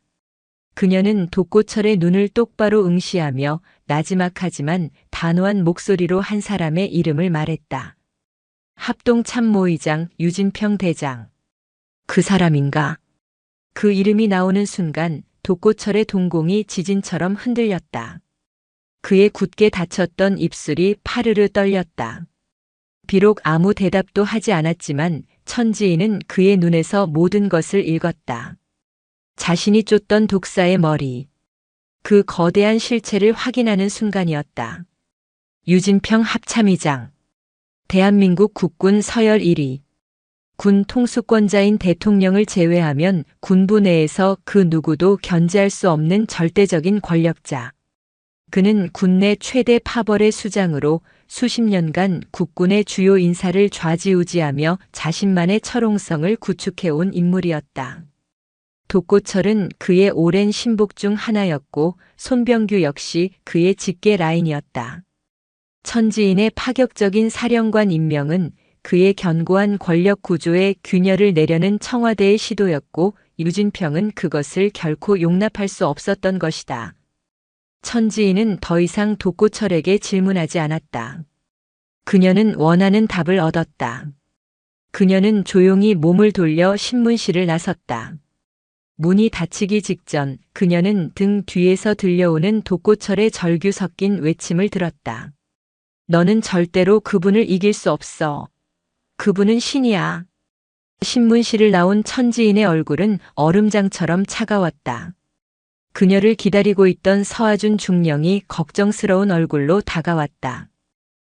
그녀는 독고철의 눈을 똑바로 응시하며 나지막하지만 단호한 목소리로 한 사람의 이름을 말했다. 합동참모의장 유진평 대장. 그 사람인가? 그 이름이 나오는 순간 독고철의 동공이 지진처럼 흔들렸다. 그의 굳게 닫혔던 입술이 파르르 떨렸다. 비록 아무 대답도 하지 않았지만 천지인은 그의 눈에서 모든 것을 읽었다. 자신이 쫓던 독사의 머리. 그 거대한 실체를 확인하는 순간이었다. 유진평 합참의장. 대한민국 국군 서열 1위. 군 통수권자인 대통령을 제외하면 군부 내에서 그 누구도 견제할 수 없는 절대적인 권력자. 그는 군내 최대 파벌의 수장으로 수십 년간 국군의 주요 인사를 좌지우지하며 자신만의 철옹성을 구축해온 인물이었다. 독고철은 그의 오랜 신복 중 하나였고 손병규 역시 그의 직계 라인이었다. 천지인의 파격적인 사령관 임명은 그의 견고한 권력 구조에 균열을 내려는 청와대의 시도였고 유진평은 그것을 결코 용납할 수 없었던 것이다. 천지인은 더 이상 독고철에게 질문하지 않았다. 그녀는 원하는 답을 얻었다. 그녀는 조용히 몸을 돌려 신문실을 나섰다. 문이 닫히기 직전 그녀는 등 뒤에서 들려오는 독고철의 절규 섞인 외침을 들었다. 너는 절대로 그분을 이길 수 없어. 그분은 신이야. 신문실을 나온 천지인의 얼굴은 얼음장처럼 차가웠다. 그녀를 기다리고 있던 서하준 중령이 걱정스러운 얼굴로 다가왔다.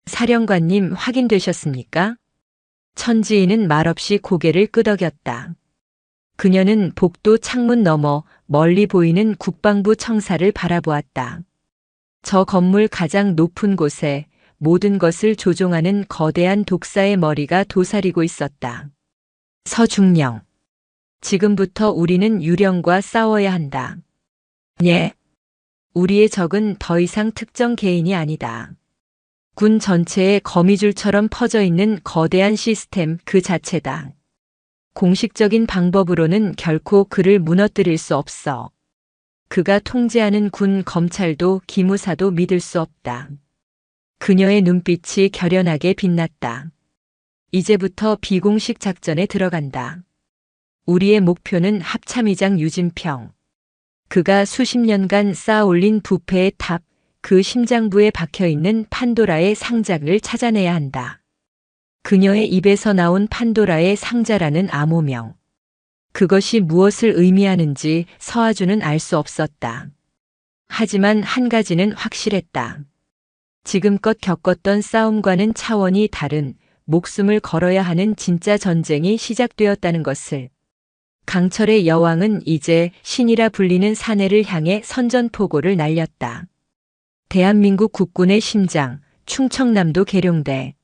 사령관님 확인되셨습니까? 천지인은 말없이 고개를 끄덕였다. 그녀는 복도 창문 너머 멀리 보이는 국방부 청사를 바라보았다. 저 건물 가장 높은 곳에 모든 것을 조종하는 거대한 독사의 머리가 도사리고 있었다. 서중령. 지금부터 우리는 유령과 싸워야 한다. 예. 우리의 적은 더 이상 특정 개인이 아니다. 군 전체에 거미줄처럼 퍼져 있는 거대한 시스템 그 자체다. 공식적인 방법으로는 결코 그를 무너뜨릴 수 없어. 그가 통제하는 군 검찰도 기무사도 믿을 수 없다. 그녀의 눈빛이 결연하게 빛났다. 이제부터 비공식 작전에 들어간다. 우리의 목표는 합참의장 유진평. 그가 수십 년간 쌓아올린 부패의 탑, 그 심장부에 박혀있는 판도라의 상자를 찾아내야 한다. 그녀의 입에서 나온 판도라의 상자라는 암호명. 그것이 무엇을 의미하는지 서하준은 알 수 없었다. 하지만 한 가지는 확실했다. 지금껏 겪었던 싸움과는 차원이 다른 목숨을 걸어야 하는 진짜 전쟁이 시작되었다는 것을. 강철의 여왕은 이제 신이라 불리는 사내를 향해 선전포고를 날렸다. 대한민국 국군의 심장, 충청남도 계룡대.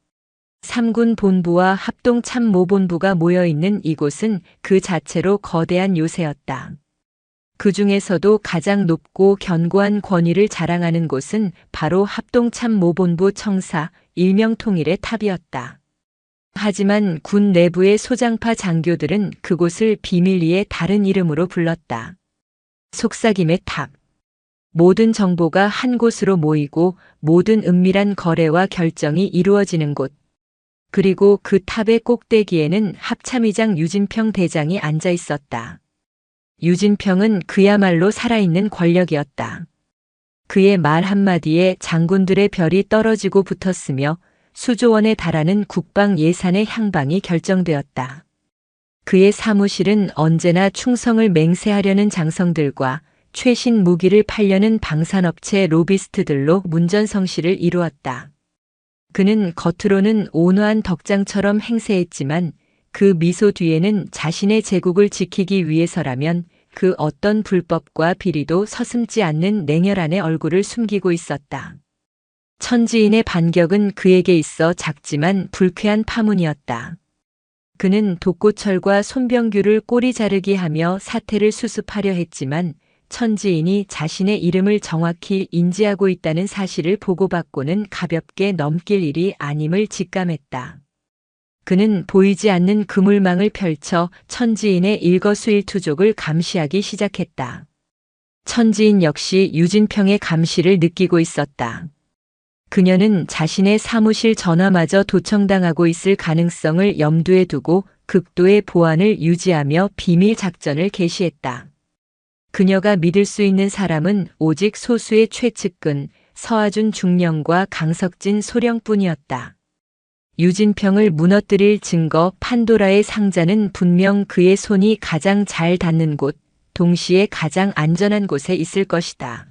3군 본부와 합동참모본부가 모여있는 이곳은 그 자체로 거대한 요새였다. 그 중에서도 가장 높고 견고한 권위를 자랑하는 곳은 바로 합동참모본부 청사, 일명통일의 탑이었다. 하지만 군 내부의 소장파 장교들은 그곳을 비밀리에 다른 이름으로 불렀다. 속삭임의 탑. 모든 정보가 한 곳으로 모이고 모든 은밀한 거래와 결정이 이루어지는 곳. 그리고 그 탑의 꼭대기에는 합참의장 유진평 대장이 앉아 있었다. 유진평은 그야말로 살아있는 권력이었다. 그의 말 한마디에 장군들의 별이 떨어지고 붙었으며 수조 원에 달하는 국방 예산의 향방이 결정되었다. 그의 사무실은 언제나 충성을 맹세하려는 장성들과 최신 무기를 팔려는 방산업체 로비스트들로 문전성시를 이루었다. 그는 겉으로는 온화한 덕장처럼 행세했지만 그 미소 뒤에는 자신의 제국을 지키기 위해서라면 그 어떤 불법과 비리도 서슴지 않는 냉혈한의 얼굴을 숨기고 있었다. 천지인의 반격은 그에게 있어 작지만 불쾌한 파문이었다. 그는 독고철과 손병규를 꼬리 자르기 하며 사태를 수습하려 했지만 천지인이 자신의 이름을 정확히 인지하고 있다는 사실을 보고받고는 가볍게 넘길 일이 아님을 직감했다. 그는 보이지 않는 그물망을 펼쳐 천지인의 일거수일투족을 감시하기 시작했다. 천지인 역시 유진평의 감시를 느끼고 있었다. 그녀는 자신의 사무실 전화마저 도청당하고 있을 가능성을 염두에 두고 극도의 보안을 유지하며 비밀 작전을 개시했다. 그녀가 믿을 수 있는 사람은 오직 소수의 최측근, 서하준 중령과 강석진 소령뿐이었다. 유진평을 무너뜨릴 증거 판도라의 상자는 분명 그의 손이 가장 잘 닿는 곳, 동시에 가장 안전한 곳에 있을 것이다.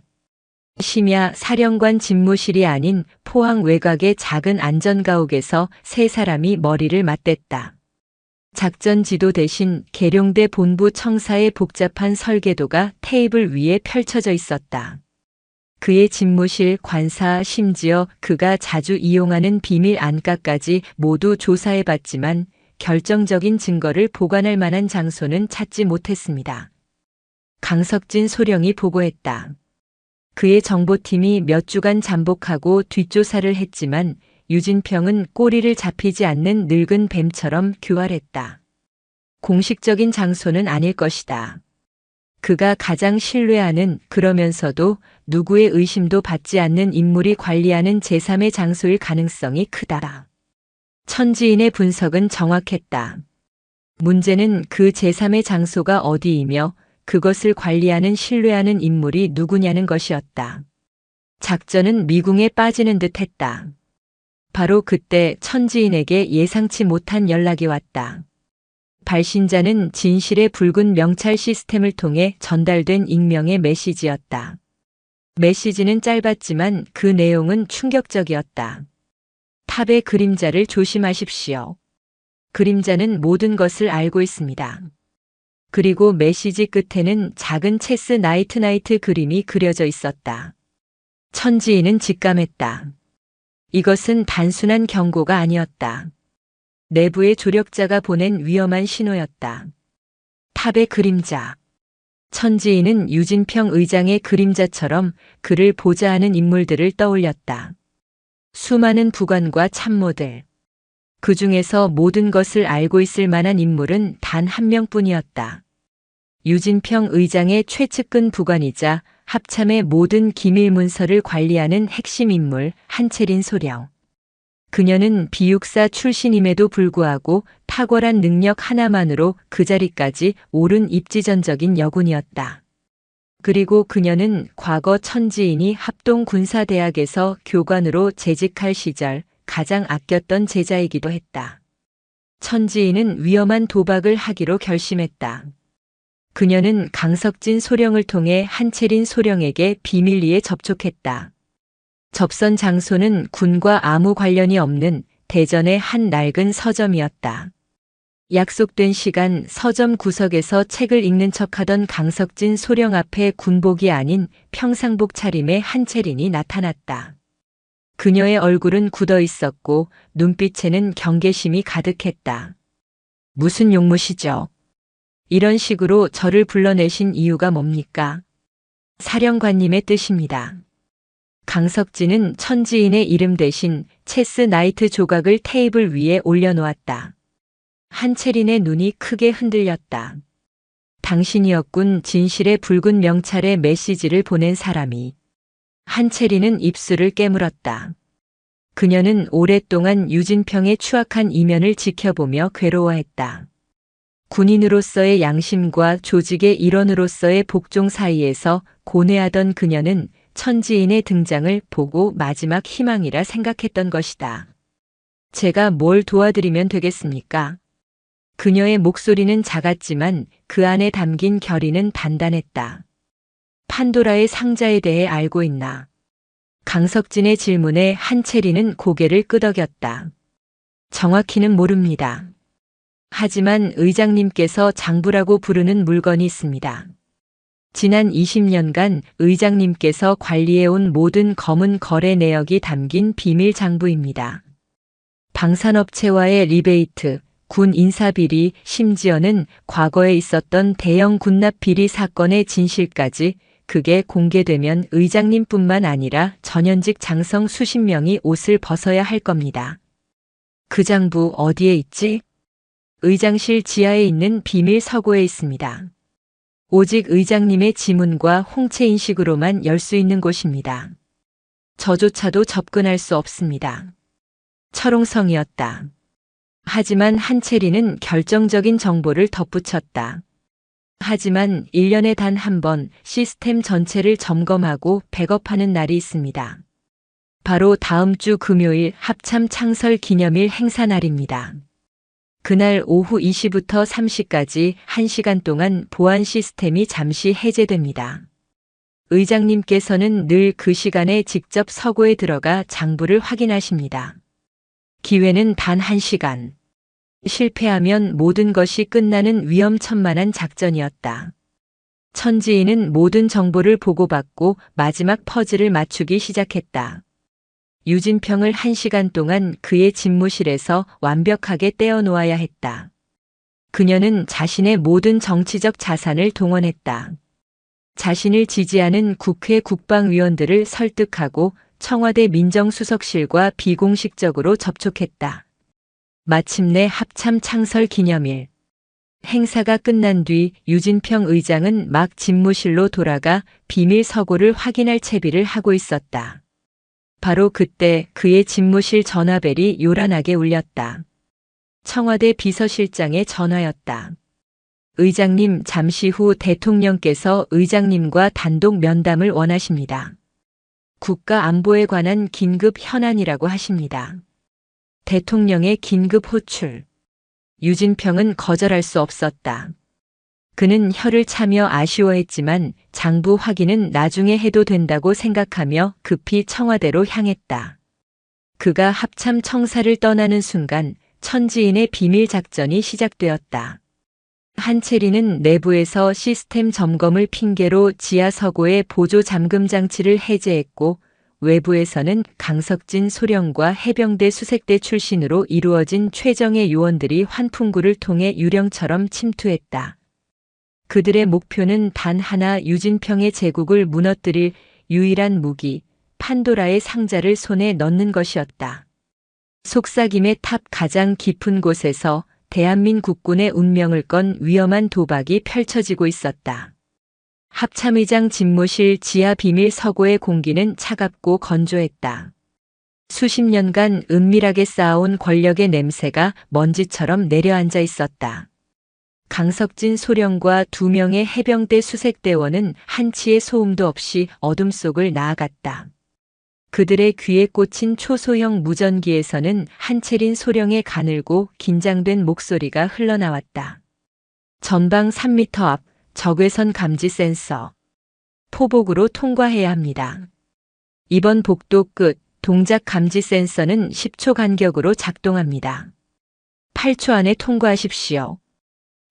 심야 사령관 집무실이 아닌 포항 외곽의 작은 안전가옥에서 세 사람이 머리를 맞댔다. 작전 지도 대신 계룡대 본부 청사의 복잡한 설계도가 테이블 위에 펼쳐져 있었다. 그의 집무실, 관사, 심지어 그가 자주 이용하는 비밀 안가까지 모두 조사해봤지만 결정적인 증거를 보관할 만한 장소는 찾지 못했습니다. 강석진 소령이 보고했다. 그의 정보팀이 몇 주간 잠복하고 뒷조사를 했지만 유진평은 꼬리를 잡히지 않는 늙은 뱀처럼 교활했다. 공식적인 장소는 아닐 것이다. 그가 가장 신뢰하는, 그러면서도 누구의 의심도 받지 않는 인물이 관리하는 제3의 장소일 가능성이 크다. 천지인의 분석은 정확했다. 문제는 그 제3의 장소가 어디이며 그것을 관리하는 신뢰하는 인물이 누구냐는 것이었다. 작전은 미궁에 빠지는 듯 했다. 바로 그때 천지인에게 예상치 못한 연락이 왔다. 발신자는 진실의 붉은 명찰 시스템을 통해 전달된 익명의 메시지였다. 메시지는 짧았지만 그 내용은 충격적이었다. 탑의 그림자를 조심하십시오. 그림자는 모든 것을 알고 있습니다. 그리고 메시지 끝에는 작은 체스 나이트 그림이 그려져 있었다. 천지인은 직감했다. 이것은 단순한 경고가 아니었다. 내부의 조력자가 보낸 위험한 신호였다. 탑의 그림자. 천지인은 유진평 의장의 그림자처럼 그를 보좌하는 인물들을 떠올렸다. 수많은 부관과 참모들. 그 중에서 모든 것을 알고 있을 만한 인물은 단 한 명뿐이었다. 유진평 의장의 최측근 부관이자 합참의 모든 기밀 문서를 관리하는 핵심 인물 한채린 소령. 그녀는 비육사 출신임에도 불구하고 탁월한 능력 하나만으로 그 자리까지 오른 입지전적인 여군이었다. 그리고 그녀는 과거 천지인이 합동군사대학에서 교관으로 재직할 시절 가장 아꼈던 제자이기도 했다. 천지인은 위험한 도박을 하기로 결심했다. 그녀는 강석진 소령을 통해 한채린 소령에게 비밀리에 접촉했다. 접선 장소는 군과 아무 관련이 없는 대전의 한 낡은 서점이었다. 약속된 시간 서점 구석에서 책을 읽는 척하던 강석진 소령 앞에 군복이 아닌 평상복 차림의 한채린이 나타났다. 그녀의 얼굴은 굳어 있었고 눈빛에는 경계심이 가득했다. 무슨 용무시죠? 이런 식으로 저를 불러내신 이유가 뭡니까? 사령관님의 뜻입니다. 강석진은 천지인의 이름 대신 체스 나이트 조각을 테이블 위에 올려놓았다. 한채린의 눈이 크게 흔들렸다. 당신이었군. 진실의 붉은 명찰에 메시지를 보낸 사람이. 한채린은 입술을 깨물었다. 그녀는 오랫동안 유진평의 추악한 이면을 지켜보며 괴로워했다. 군인으로서의 양심과 조직의 일원으로서의 복종 사이에서 고뇌하던 그녀는 천지인의 등장을 보고 마지막 희망이라 생각했던 것이다. 제가 뭘 도와드리면 되겠습니까? 그녀의 목소리는 작았지만 그 안에 담긴 결의는 단단했다. 판도라의 상자에 대해 알고 있나? 강석진의 질문에 한채린은 고개를 끄덕였다. 정확히는 모릅니다. 하지만 의장님께서 장부라고 부르는 물건이 있습니다. 지난 20년간 의장님께서 관리해온 모든 검은 거래 내역이 담긴 비밀 장부입니다. 방산업체와의 리베이트, 군 인사비리, 심지어는 과거에 있었던 대형 군납 비리 사건의 진실까지. 그게 공개되면 의장님뿐만 아니라 전현직 장성 수십 명이 옷을 벗어야 할 겁니다. 그 장부 어디에 있지? 의장실 지하에 있는 비밀 서고에 있습니다. 오직 의장님의 지문과 홍채 인식으로만 열 수 있는 곳입니다. 저조차도 접근할 수 없습니다. 철옹성이었다. 하지만 한채리는 결정적인 정보를 덧붙였다. 하지만 1년에 단 한 번 시스템 전체를 점검하고 백업하는 날이 있습니다. 바로 다음 주 금요일 합참 창설 기념일 행사 날입니다. 그날 오후 2시부터 3시까지 1시간 동안 보안 시스템이 잠시 해제됩니다. 의장님께서는 늘 그 시간에 직접 서고에 들어가 장부를 확인하십니다. 기회는 단 1시간. 실패하면 모든 것이 끝나는 위험천만한 작전이었다. 천지인은 모든 정보를 보고받고 마지막 퍼즐을 맞추기 시작했다. 유진평을 1시간 동안 그의 집무실에서 완벽하게 떼어놓아야 했다. 그녀는 자신의 모든 정치적 자산을 동원했다. 자신을 지지하는 국회 국방위원들을 설득하고 청와대 민정수석실과 비공식적으로 접촉했다. 마침내 합참 창설 기념일. 행사가 끝난 뒤 유진평 의장은 막 집무실로 돌아가 비밀 서고를 확인할 채비를 하고 있었다. 바로 그때 그의 집무실 전화벨이 요란하게 울렸다. 청와대 비서실장의 전화였다. 의장님, 잠시 후 대통령께서 의장님과 단독 면담을 원하십니다. 국가 안보에 관한 긴급 현안이라고 하십니다. 대통령의 긴급 호출. 유진평은 거절할 수 없었다. 그는 혀를 차며 아쉬워했지만 장부 확인은 나중에 해도 된다고 생각하며 급히 청와대로 향했다. 그가 합참 청사를 떠나는 순간 천지인의 비밀 작전이 시작되었다. 한채리는 내부에서 시스템 점검을 핑계로 지하 서고의 보조 잠금 장치를 해제했고, 외부에서는 강석진 소령과 해병대 수색대 출신으로 이루어진 최정예 요원들이 환풍구를 통해 유령처럼 침투했다. 그들의 목표는 단 하나, 유진평의 제국을 무너뜨릴 유일한 무기, 판도라의 상자를 손에 넣는 것이었다. 속삭임의 탑 가장 깊은 곳에서 대한민국군의 운명을 건 위험한 도박이 펼쳐지고 있었다. 합참의장 집무실 지하 비밀 서고의 공기는 차갑고 건조했다. 수십 년간 은밀하게 쌓아온 권력의 냄새가 먼지처럼 내려앉아 있었다. 강석진 소령과 2명의 해병대 수색대원은 한치의 소음도 없이 어둠 속을 나아갔다. 그들의 귀에 꽂힌 초소형 무전기에서는 한채린 소령의 가늘고 긴장된 목소리가 흘러나왔다. 전방 3m 앞 적외선 감지 센서. 포복으로 통과해야 합니다. 이번 복도 끝 동작 감지 센서는 10초 간격으로 작동합니다. 8초 안에 통과하십시오.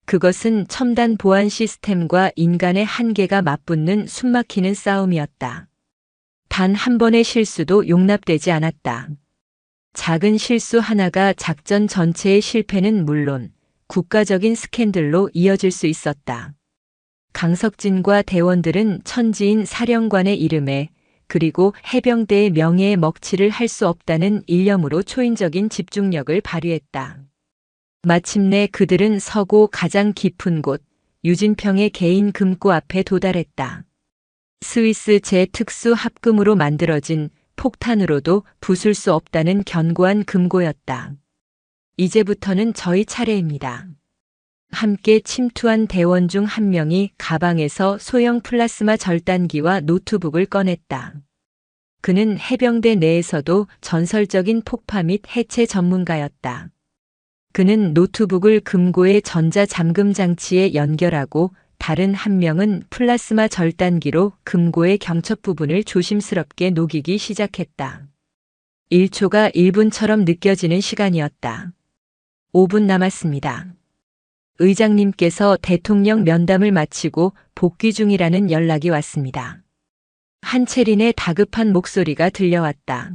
그것은 첨단 보안 시스템과 인간의 한계가 맞붙는 숨막히는 싸움이었다. 단 한 번의 실수도 용납되지 않았다. 작은 실수 하나가 작전 전체의 실패는 물론 국가적인 스캔들로 이어질 수 있었다. 강석진과 대원들은 천지인 사령관의 이름에 그리고 해병대의 명예에 먹칠을 할 수 없다는 일념으로 초인적인 집중력을 발휘했다. 마침내 그들은 서고 가장 깊은 곳, 유진평의 개인 금고 앞에 도달했다. 스위스 제특수 합금으로 만들어진 폭탄으로도 부술 수 없다는 견고한 금고였다. 이제부터는 저희 차례입니다. 함께 침투한 대원 중 한 명이 가방에서 소형 플라스마 절단기와 노트북을 꺼냈다. 그는 해병대 내에서도 전설적인 폭파 및 해체 전문가였다. 그는 노트북을 금고의 전자 잠금 장치에 연결하고 다른 한 명은 플라스마 절단기로 금고의 경첩 부분을 조심스럽게 녹이기 시작했다. 1초가 1분처럼 느껴지는 시간이었다. 5분 남았습니다. 의장님께서 대통령 면담을 마치고 복귀 중이라는 연락이 왔습니다. 한채린의 다급한 목소리가 들려왔다.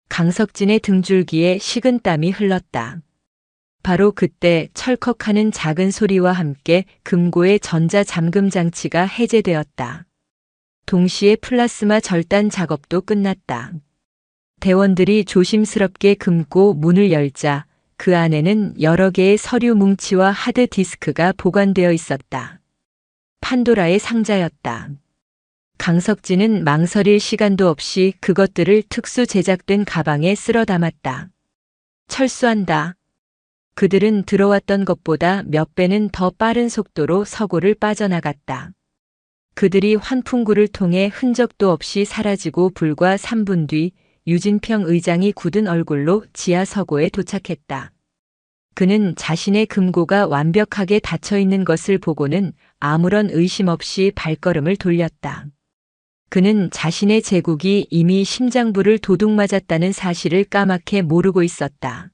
강석진의 등줄기에 식은땀이 흘렀다. 바로 그때 철컥하는 작은 소리와 함께 금고의 전자 잠금 장치가 해제되었다. 동시에 플라스마 절단 작업도 끝났다. 대원들이 조심스럽게 금고 문을 열자 그 안에는 여러 개의 서류 뭉치와 하드디스크가 보관되어 있었다. 판도라의 상자였다. 강석진은 망설일 시간도 없이 그것들을 특수 제작된 가방에 쓸어 담았다. 철수한다. 그들은 들어왔던 것보다 몇 배는 더 빠른 속도로 서고를 빠져나갔다. 그들이 환풍구를 통해 흔적도 없이 사라지고 불과 3분 뒤 유진평 의장이 굳은 얼굴로 지하 서고에 도착했다. 그는 자신의 금고가 완벽하게 닫혀 있는 것을 보고는 아무런 의심 없이 발걸음을 돌렸다. 그는 자신의 제국이 이미 심장부를 도둑 맞았다는 사실을 까맣게 모르고 있었다.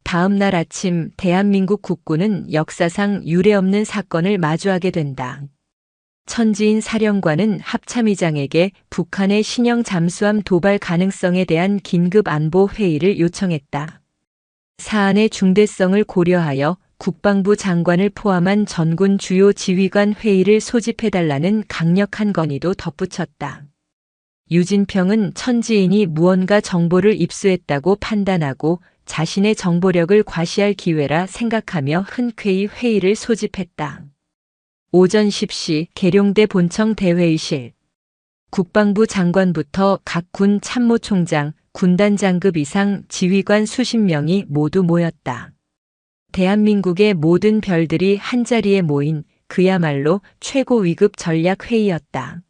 다음 날 아침 대한민국 국군은 역사상 유례없는 사건을 마주하게 된다. 천지인 사령관은 합참의장에게 북한의 신형 잠수함 도발 가능성에 대한 긴급 안보 회의를 요청했다. 사안의 중대성을 고려하여 국방부 장관을 포함한 전군 주요 지휘관 회의를 소집해달라는 강력한 건의도 덧붙였다. 유진평은 천지인이 무언가 정보를 입수했다고 판단하고 자신의 정보력을 과시할 기회라 생각하며 흔쾌히 회의를 소집했다. 오전 10시 계룡대 본청 대회의실. 국방부 장관부터 각 군 참모총장, 군단장급 이상 지휘관 수십 명이 모두 모였다. 대한민국의 모든 별들이 한자리에 모인 그야말로 최고 위급 전략 회의였다.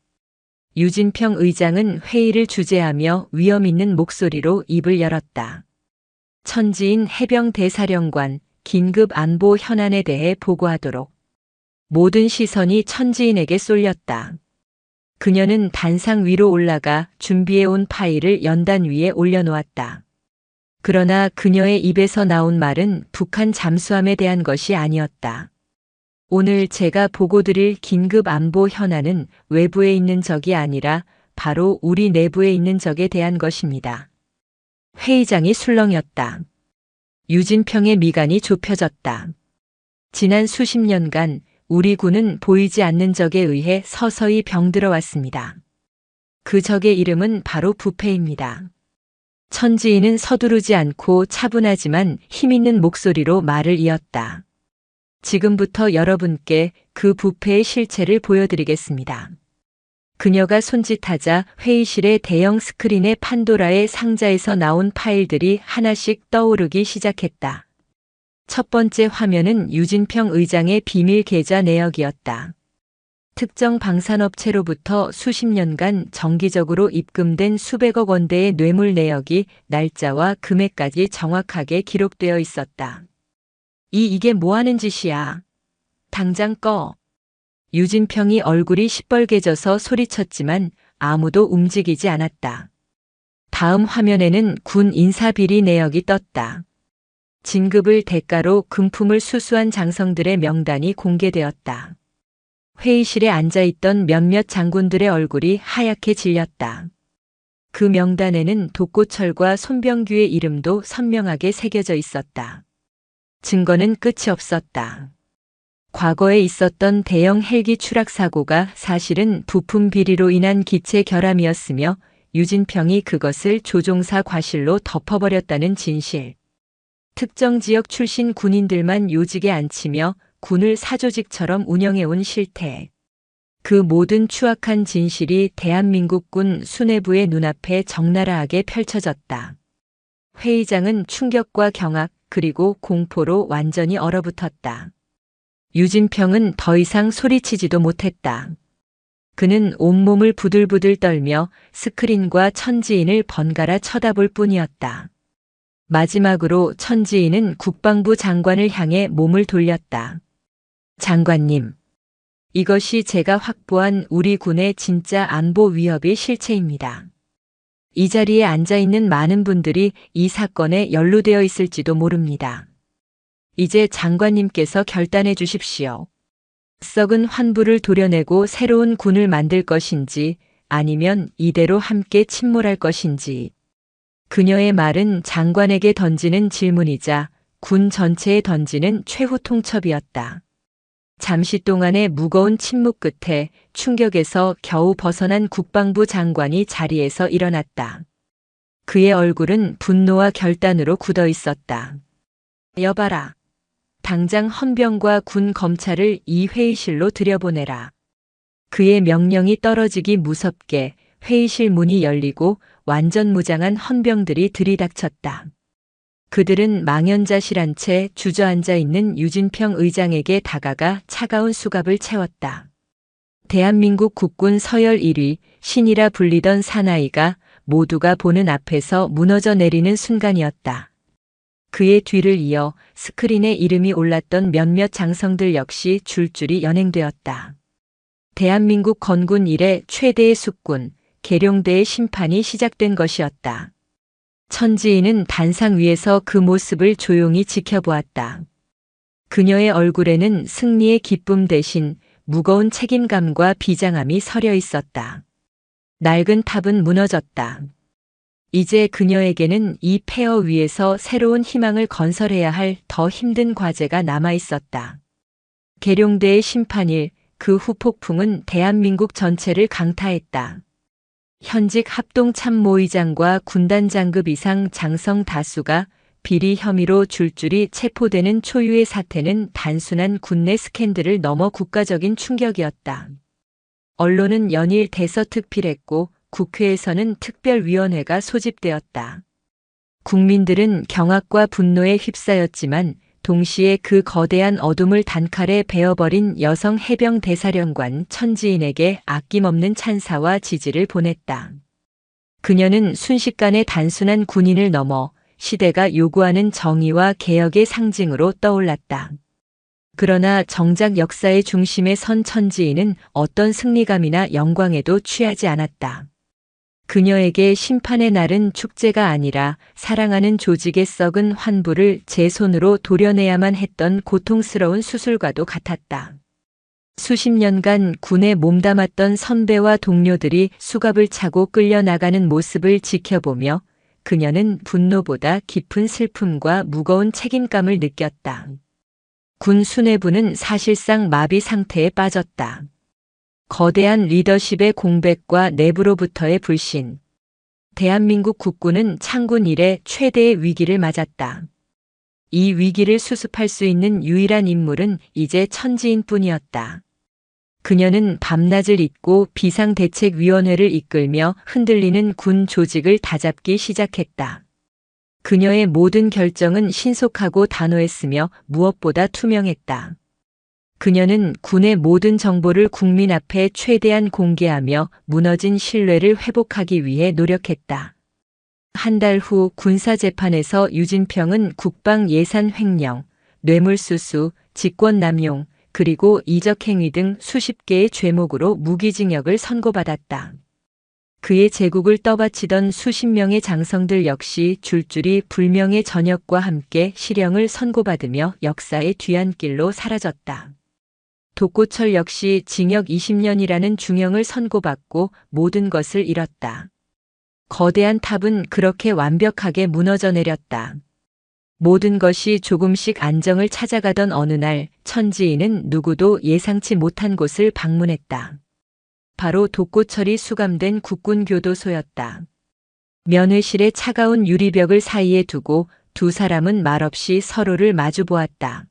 유진평 의장은 회의를 주재하며 위험 있는 목소리로 입을 열었다. 천지인 해병 대사령관, 긴급 안보 현안에 대해 보고하도록. 모든 시선이 천지인에게 쏠렸다. 그녀는 단상 위로 올라가 준비해온 파일을 연단 위에 올려놓았다. 그러나 그녀의 입에서 나온 말은 북한 잠수함에 대한 것이 아니었다. 오늘 제가 보고드릴 긴급 안보 현안은 외부에 있는 적이 아니라 바로 우리 내부에 있는 적에 대한 것입니다. 회의장이 술렁였다. 유진평의 미간이 좁혀졌다. 지난 수십 년간 우리 군은 보이지 않는 적에 의해 서서히 병들어왔습니다. 그 적의 이름은 바로 부패입니다. 천지인은 서두르지 않고 차분하지만 힘있는 목소리로 말을 이었다. 지금부터 여러분께 그 부패의 실체를 보여드리겠습니다. 그녀가 손짓하자 회의실의 대형 스크린의 판도라의 상자에서 나온 파일들이 하나씩 떠오르기 시작했다. 첫 번째 화면은 유진평 의장의 비밀 계좌 내역이었다. 특정 방산업체로부터 수십 년간 정기적으로 입금된 수백억 원대의 뇌물 내역이 날짜와 금액까지 정확하게 기록되어 있었다. 이게 뭐 하는 짓이야? 당장 꺼. 유진평이 얼굴이 시뻘개져서 소리쳤지만 아무도 움직이지 않았다. 다음 화면에는 군 인사비리 내역이 떴다. 진급을 대가로 금품을 수수한 장성들의 명단이 공개되었다. 회의실에 앉아있던 몇몇 장군들의 얼굴이 하얗게 질렸다. 그 명단에는 독고철과 손병규의 이름도 선명하게 새겨져 있었다. 증거는 끝이 없었다. 과거에 있었던 대형 헬기 추락 사고가 사실은 부품 비리로 인한 기체 결함이었으며 유진평이 그것을 조종사 과실로 덮어버렸다는 진실. 특정 지역 출신 군인들만 요직에 앉히며 군을 사조직처럼 운영해온 실태. 그 모든 추악한 진실이 대한민국 군 수뇌부의 눈앞에 적나라하게 펼쳐졌다. 회의장은 충격과 경악 그리고 공포로 완전히 얼어붙었다. 유진평은 더 이상 소리치지도 못했다. 그는 온몸을 부들부들 떨며 스크린과 천지인을 번갈아 쳐다볼 뿐이었다. 마지막으로 천지인은 국방부 장관을 향해 몸을 돌렸다. 장관님, 이것이 제가 확보한 우리 군의 진짜 안보 위협의 실체입니다. 이 자리에 앉아있는 많은 분들이 이 사건에 연루되어 있을지도 모릅니다. 이제 장관님께서 결단해 주십시오. 썩은 환부를 도려내고 새로운 군을 만들 것인지 아니면 이대로 함께 침몰할 것인지. 그녀의 말은 장관에게 던지는 질문이자 군 전체에 던지는 최후 통첩이었다. 잠시 동안의 무거운 침묵 끝에 충격에서 겨우 벗어난 국방부 장관이 자리에서 일어났다. 그의 얼굴은 분노와 결단으로 굳어 있었다. 여봐라. 당장 헌병과 군 검찰을 이 회의실로 들여보내라. 그의 명령이 떨어지기 무섭게 회의실 문이 열리고 완전무장한 헌병들이 들이닥쳤다. 그들은 망연자실한 채 주저앉아 있는 유진평 의장에게 다가가 차가운 수갑을 채웠다. 대한민국 국군 서열 1위, 신이라 불리던 사나이가 모두가 보는 앞에서 무너져 내리는 순간이었다. 그의 뒤를 이어 스크린에 이름이 올랐던 몇몇 장성들 역시 줄줄이 연행되었다. 대한민국 건군 이래 최대의 숙군, 계룡대의 심판이 시작된 것이었다. 천지인은 단상 위에서 그 모습을 조용히 지켜보았다. 그녀의 얼굴에는 승리의 기쁨 대신 무거운 책임감과 비장함이 서려 있었다. 낡은 탑은 무너졌다. 이제 그녀에게는 이 폐허 위에서 새로운 희망을 건설해야 할 더 힘든 과제가 남아 있었다. 계룡대의 심판일, 그 후폭풍은 대한민국 전체를 강타했다. 현직 합동참모의장과 군단 장급 이상 장성 다수가 비리 혐의로 줄줄이 체포되는 초유의 사태는 단순한 군내 스캔들을 넘어 국가적인 충격이었다. 언론은 연일 대서특필했고 국회에서는 특별위원회가 소집되었다. 국민들은 경악과 분노에 휩싸였지만 동시에 그 거대한 어둠을 단칼에 베어버린 여성 해병 대사령관 천지인에게 아낌없는 찬사와 지지를 보냈다. 그녀는 순식간에 단순한 군인을 넘어 시대가 요구하는 정의와 개혁의 상징으로 떠올랐다. 그러나 정작 역사의 중심에 선 천지인은 어떤 승리감이나 영광에도 취하지 않았다. 그녀에게 심판의 날은 축제가 아니라 사랑하는 조직의 썩은 환부를 제 손으로 도려내야만 했던 고통스러운 수술과도 같았다. 수십 년간 군에 몸담았던 선배와 동료들이 수갑을 차고 끌려나가는 모습을 지켜보며 그녀는 분노보다 깊은 슬픔과 무거운 책임감을 느꼈다. 군 수뇌부는 사실상 마비 상태에 빠졌다. 거대한 리더십의 공백과 내부로부터의 불신. 대한민국 국군은 창군 이래 최대의 위기를 맞았다. 이 위기를 수습할 수 있는 유일한 인물은 이제 천지인뿐이었다. 그녀는 밤낮을 잇고 비상대책위원회를 이끌며 흔들리는 군 조직을 다잡기 시작했다. 그녀의 모든 결정은 신속하고 단호했으며 무엇보다 투명했다. 그녀는 군의 모든 정보를 국민 앞에 최대한 공개하며 무너진 신뢰를 회복하기 위해 노력했다. 한 달 후 군사재판에서 유진평은 국방 예산 횡령, 뇌물수수, 직권남용, 그리고 이적행위 등 수십 개의 죄목으로 무기징역을 선고받았다. 그의 제국을 떠받치던 수십 명의 장성들 역시 줄줄이 불명예 전역과 함께 실형을 선고받으며 역사의 뒤안길로 사라졌다. 독고철 역시 징역 20년이라는 중형을 선고받고 모든 것을 잃었다. 거대한 탑은 그렇게 완벽하게 무너져 내렸다. 모든 것이 조금씩 안정을 찾아가던 어느 날 천지인은 누구도 예상치 못한 곳을 방문했다. 바로 독고철이 수감된 국군교도소였다. 면회실의 차가운 유리벽을 사이에 두고 두 사람은 말없이 서로를 마주보았다.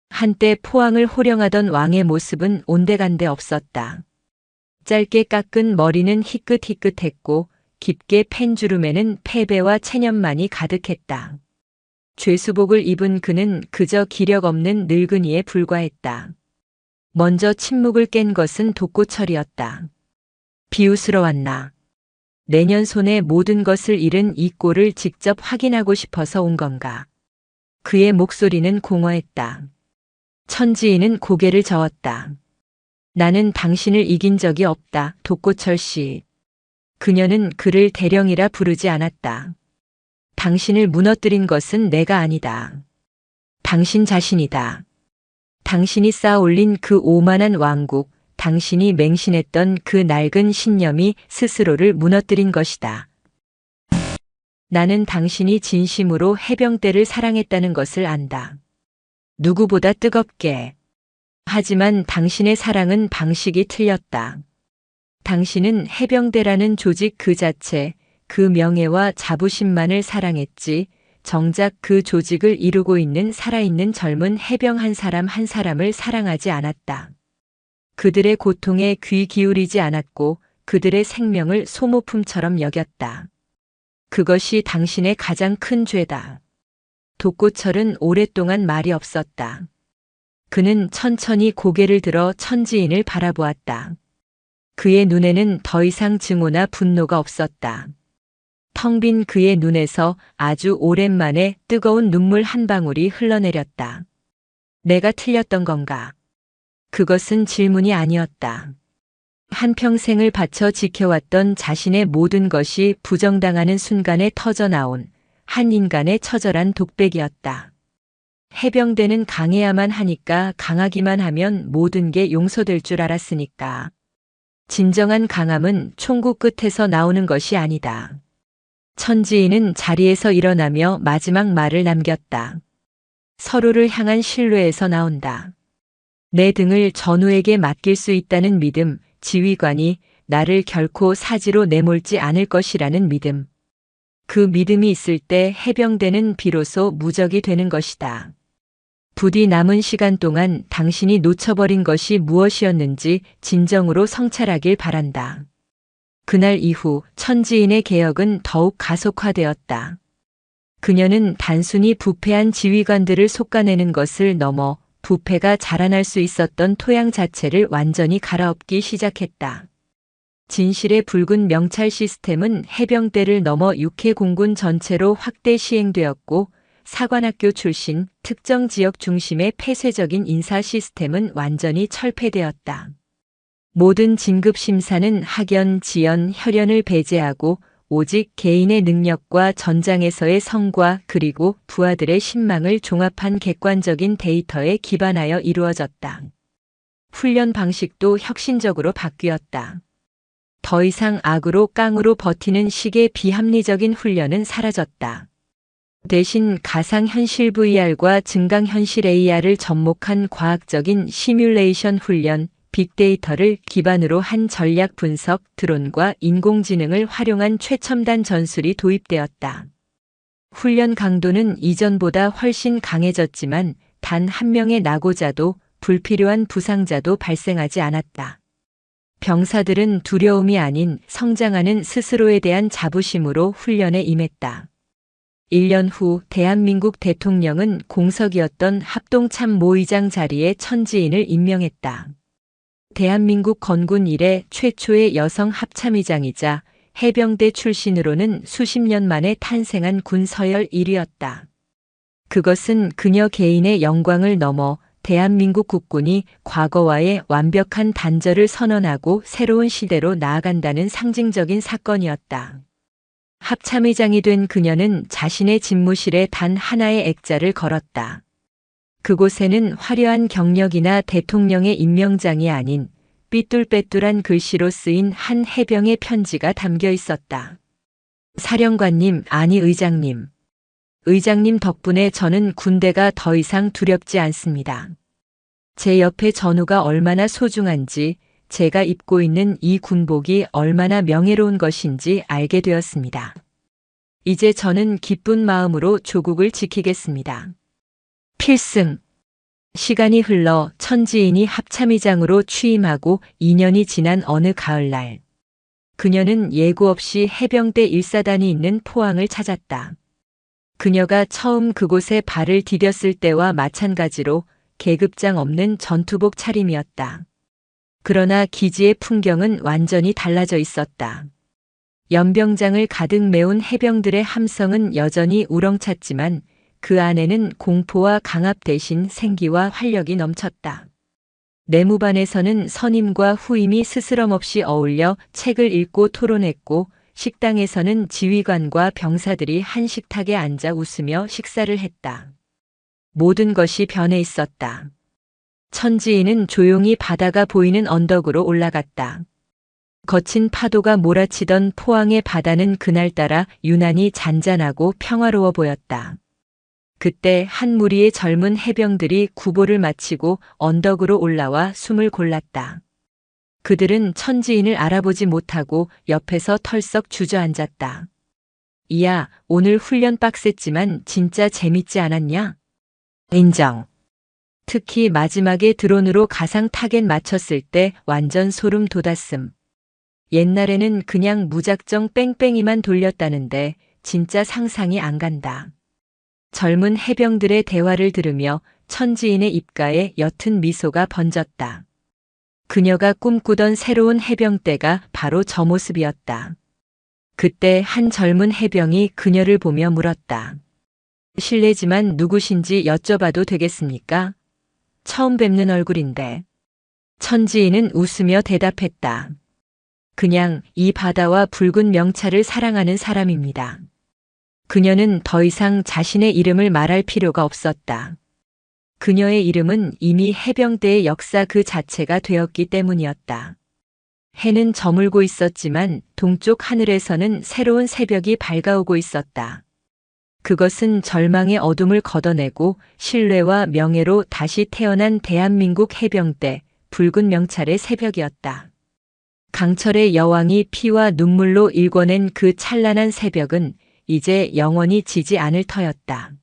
한때 포항을 호령하던 왕의 모습은 온데간데 없었다. 짧게 깎은 머리는 희끗희끗했고 깊게 팬 주름에는 패배와 체념만이 가득했다. 죄수복을 입은 그는 그저 기력 없는 늙은이에 불과했다. 먼저 침묵을 깬 것은 독고철이었다. 비웃으러왔나. 내년 손에 모든 것을 잃은 이 꼴을 직접 확인하고 싶어서 온 건가. 그의 목소리는 공허했다. 천지인은 고개를 저었다. 나는 당신을 이긴 적이 없다, 독고철 씨. 그녀는 그를 대령이라 부르지 않았다. 당신을 무너뜨린 것은 내가 아니다. 당신 자신이다. 당신이 쌓아 올린 그 오만한 왕국, 당신이 맹신했던 그 낡은 신념이 스스로를 무너뜨린 것이다. 나는 당신이 진심으로 해병대를 사랑했다는 것을 안다. 누구보다 뜨겁게. 하지만 당신의 사랑은 방식이 틀렸다. 당신은 해병대라는 조직 그 자체, 그 명예와 자부심만을 사랑했지, 정작 그 조직을 이루고 있는 살아있는 젊은 해병 한 사람 한 사람을 사랑하지 않았다. 그들의 고통에 귀 기울이지 않았고 그들의 생명을 소모품처럼 여겼다. 그것이 당신의 가장 큰 죄다. 독고철은 오랫동안 말이 없었다. 그는 천천히 고개를 들어 천지인을 바라보았다. 그의 눈에는 더 이상 증오나 분노가 없었다. 텅 빈 그의 눈에서 아주 오랜만에 뜨거운 눈물 한 방울이 흘러내렸다. 내가 틀렸던 건가? 그것은 질문이 아니었다. 한평생을 바쳐 지켜왔던 자신의 모든 것이 부정당하는 순간에 터져나온 한 인간의 처절한 독백이었다. 해병대는 강해야만 하니까 강하기만 하면 모든 게 용서될 줄 알았으니까. 진정한 강함은 총구 끝에서 나오는 것이 아니다. 천지인은 자리에서 일어나며 마지막 말을 남겼다. 서로를 향한 신뢰에서 나온다. 내 등을 전우에게 맡길 수 있다는 믿음, 지휘관이 나를 결코 사지로 내몰지 않을 것이라는 믿음. 그 믿음이 있을 때 해병대는 비로소 무적이 되는 것이다. 부디 남은 시간 동안 당신이 놓쳐버린 것이 무엇이었는지 진정으로 성찰하길 바란다. 그날 이후 천지인의 개혁은 더욱 가속화되었다. 그녀는 단순히 부패한 지휘관들을 솎아내는 것을 넘어 부패가 자라날 수 있었던 토양 자체를 완전히 갈아엎기 시작했다. 진실의 붉은 명찰 시스템은 해병대를 넘어 육해 공군 전체로 확대 시행되었고 사관학교 출신 특정 지역 중심의 폐쇄적인 인사 시스템은 완전히 철폐되었다. 모든 진급 심사는 학연, 지연, 혈연을 배제하고 오직 개인의 능력과 전장에서의 성과 그리고 부하들의 신망을 종합한 객관적인 데이터에 기반하여 이루어졌다. 훈련 방식도 혁신적으로 바뀌었다. 더 이상 악으로 깡으로 버티는 식의 비합리적인 훈련은 사라졌다. 대신 가상현실 VR과 증강현실 AR을 접목한 과학적인 시뮬레이션 훈련, 빅데이터를 기반으로 한 전략 분석, 드론과 인공지능을 활용한 최첨단 전술이 도입되었다. 훈련 강도는 이전보다 훨씬 강해졌지만 단 한 명의 낙오자도 불필요한 부상자도 발생하지 않았다. 병사들은 두려움이 아닌 성장하는 스스로에 대한 자부심으로 훈련에 임했다. 1년 후 대한민국 대통령은 공석이었던 합동참모의장 자리에 천지인을 임명했다. 대한민국 건군 이래 최초의 여성 합참의장이자 해병대 출신으로는 수십 년 만에 탄생한 군 서열 1위였다. 그것은 그녀 개인의 영광을 넘어 대한민국 국군이 과거와의 완벽한 단절을 선언하고 새로운 시대로 나아간다는 상징적인 사건이었다. 합참의장이 된 그녀는 자신의 집무실에 단 하나의 액자를 걸었다. 그곳에는 화려한 경력이나 대통령의 임명장이 아닌 삐뚤빼뚤한 글씨로 쓰인 한 해병의 편지가 담겨 있었다. 사령관님, 아니 의장님. 의장님 덕분에 저는 군대가 더 이상 두렵지 않습니다. 제 옆에 전우가 얼마나 소중한지, 제가 입고 있는 이 군복이 얼마나 명예로운 것인지 알게 되었습니다. 이제 저는 기쁜 마음으로 조국을 지키겠습니다. 필승. 시간이 흘러 천지인이 합참의장으로 취임하고 2년이 지난 어느 가을날. 그녀는 예고 없이 해병대 1사단이 있는 포항을 찾았다. 그녀가 처음 그곳에 발을 디뎠을 때와 마찬가지로 계급장 없는 전투복 차림이었다. 그러나 기지의 풍경은 완전히 달라져 있었다. 연병장을 가득 메운 해병들의 함성은 여전히 우렁찼지만 그 안에는 공포와 강압 대신 생기와 활력이 넘쳤다. 내무반에서는 선임과 후임이 스스럼없이 어울려 책을 읽고 토론했고 식당에서는 지휘관과 병사들이 한 식탁에 앉아 웃으며 식사를 했다. 모든 것이 변해 있었다. 천지인은 조용히 바다가 보이는 언덕으로 올라갔다. 거친 파도가 몰아치던 포항의 바다는 그날따라 유난히 잔잔하고 평화로워 보였다. 그때 한 무리의 젊은 해병들이 구보를 마치고 언덕으로 올라와 숨을 골랐다. 그들은 천지인을 알아보지 못하고 옆에서 털썩 주저앉았다. 이야, 오늘 훈련 빡셌지만 진짜 재밌지 않았냐? 인정. 특히 마지막에 드론으로 가상 타겟 맞췄을 때 완전 소름 돋았음. 옛날에는 그냥 무작정 뺑뺑이만 돌렸다는데 진짜 상상이 안 간다. 젊은 해병들의 대화를 들으며 천지인의 입가에 옅은 미소가 번졌다. 그녀가 꿈꾸던 새로운 해병대가 바로 저 모습이었다. 그때 한 젊은 해병이 그녀를 보며 물었다. 실례지만 누구신지 여쭤봐도 되겠습니까? 처음 뵙는 얼굴인데. 천지인은 웃으며 대답했다. 그냥 이 바다와 붉은 명찰을 사랑하는 사람입니다. 그녀는 더 이상 자신의 이름을 말할 필요가 없었다. 그녀의 이름은 이미 해병대의 역사 그 자체가 되었기 때문이었다. 해는 저물고 있었지만 동쪽 하늘에서는 새로운 새벽이 밝아오고 있었다. 그것은 절망의 어둠을 걷어내고 신뢰와 명예로 다시 태어난 대한민국 해병대 붉은 명찰의 새벽이었다. 강철의 여왕이 피와 눈물로 일궈낸 그 찬란한 새벽은 이제 영원히 지지 않을 터였다.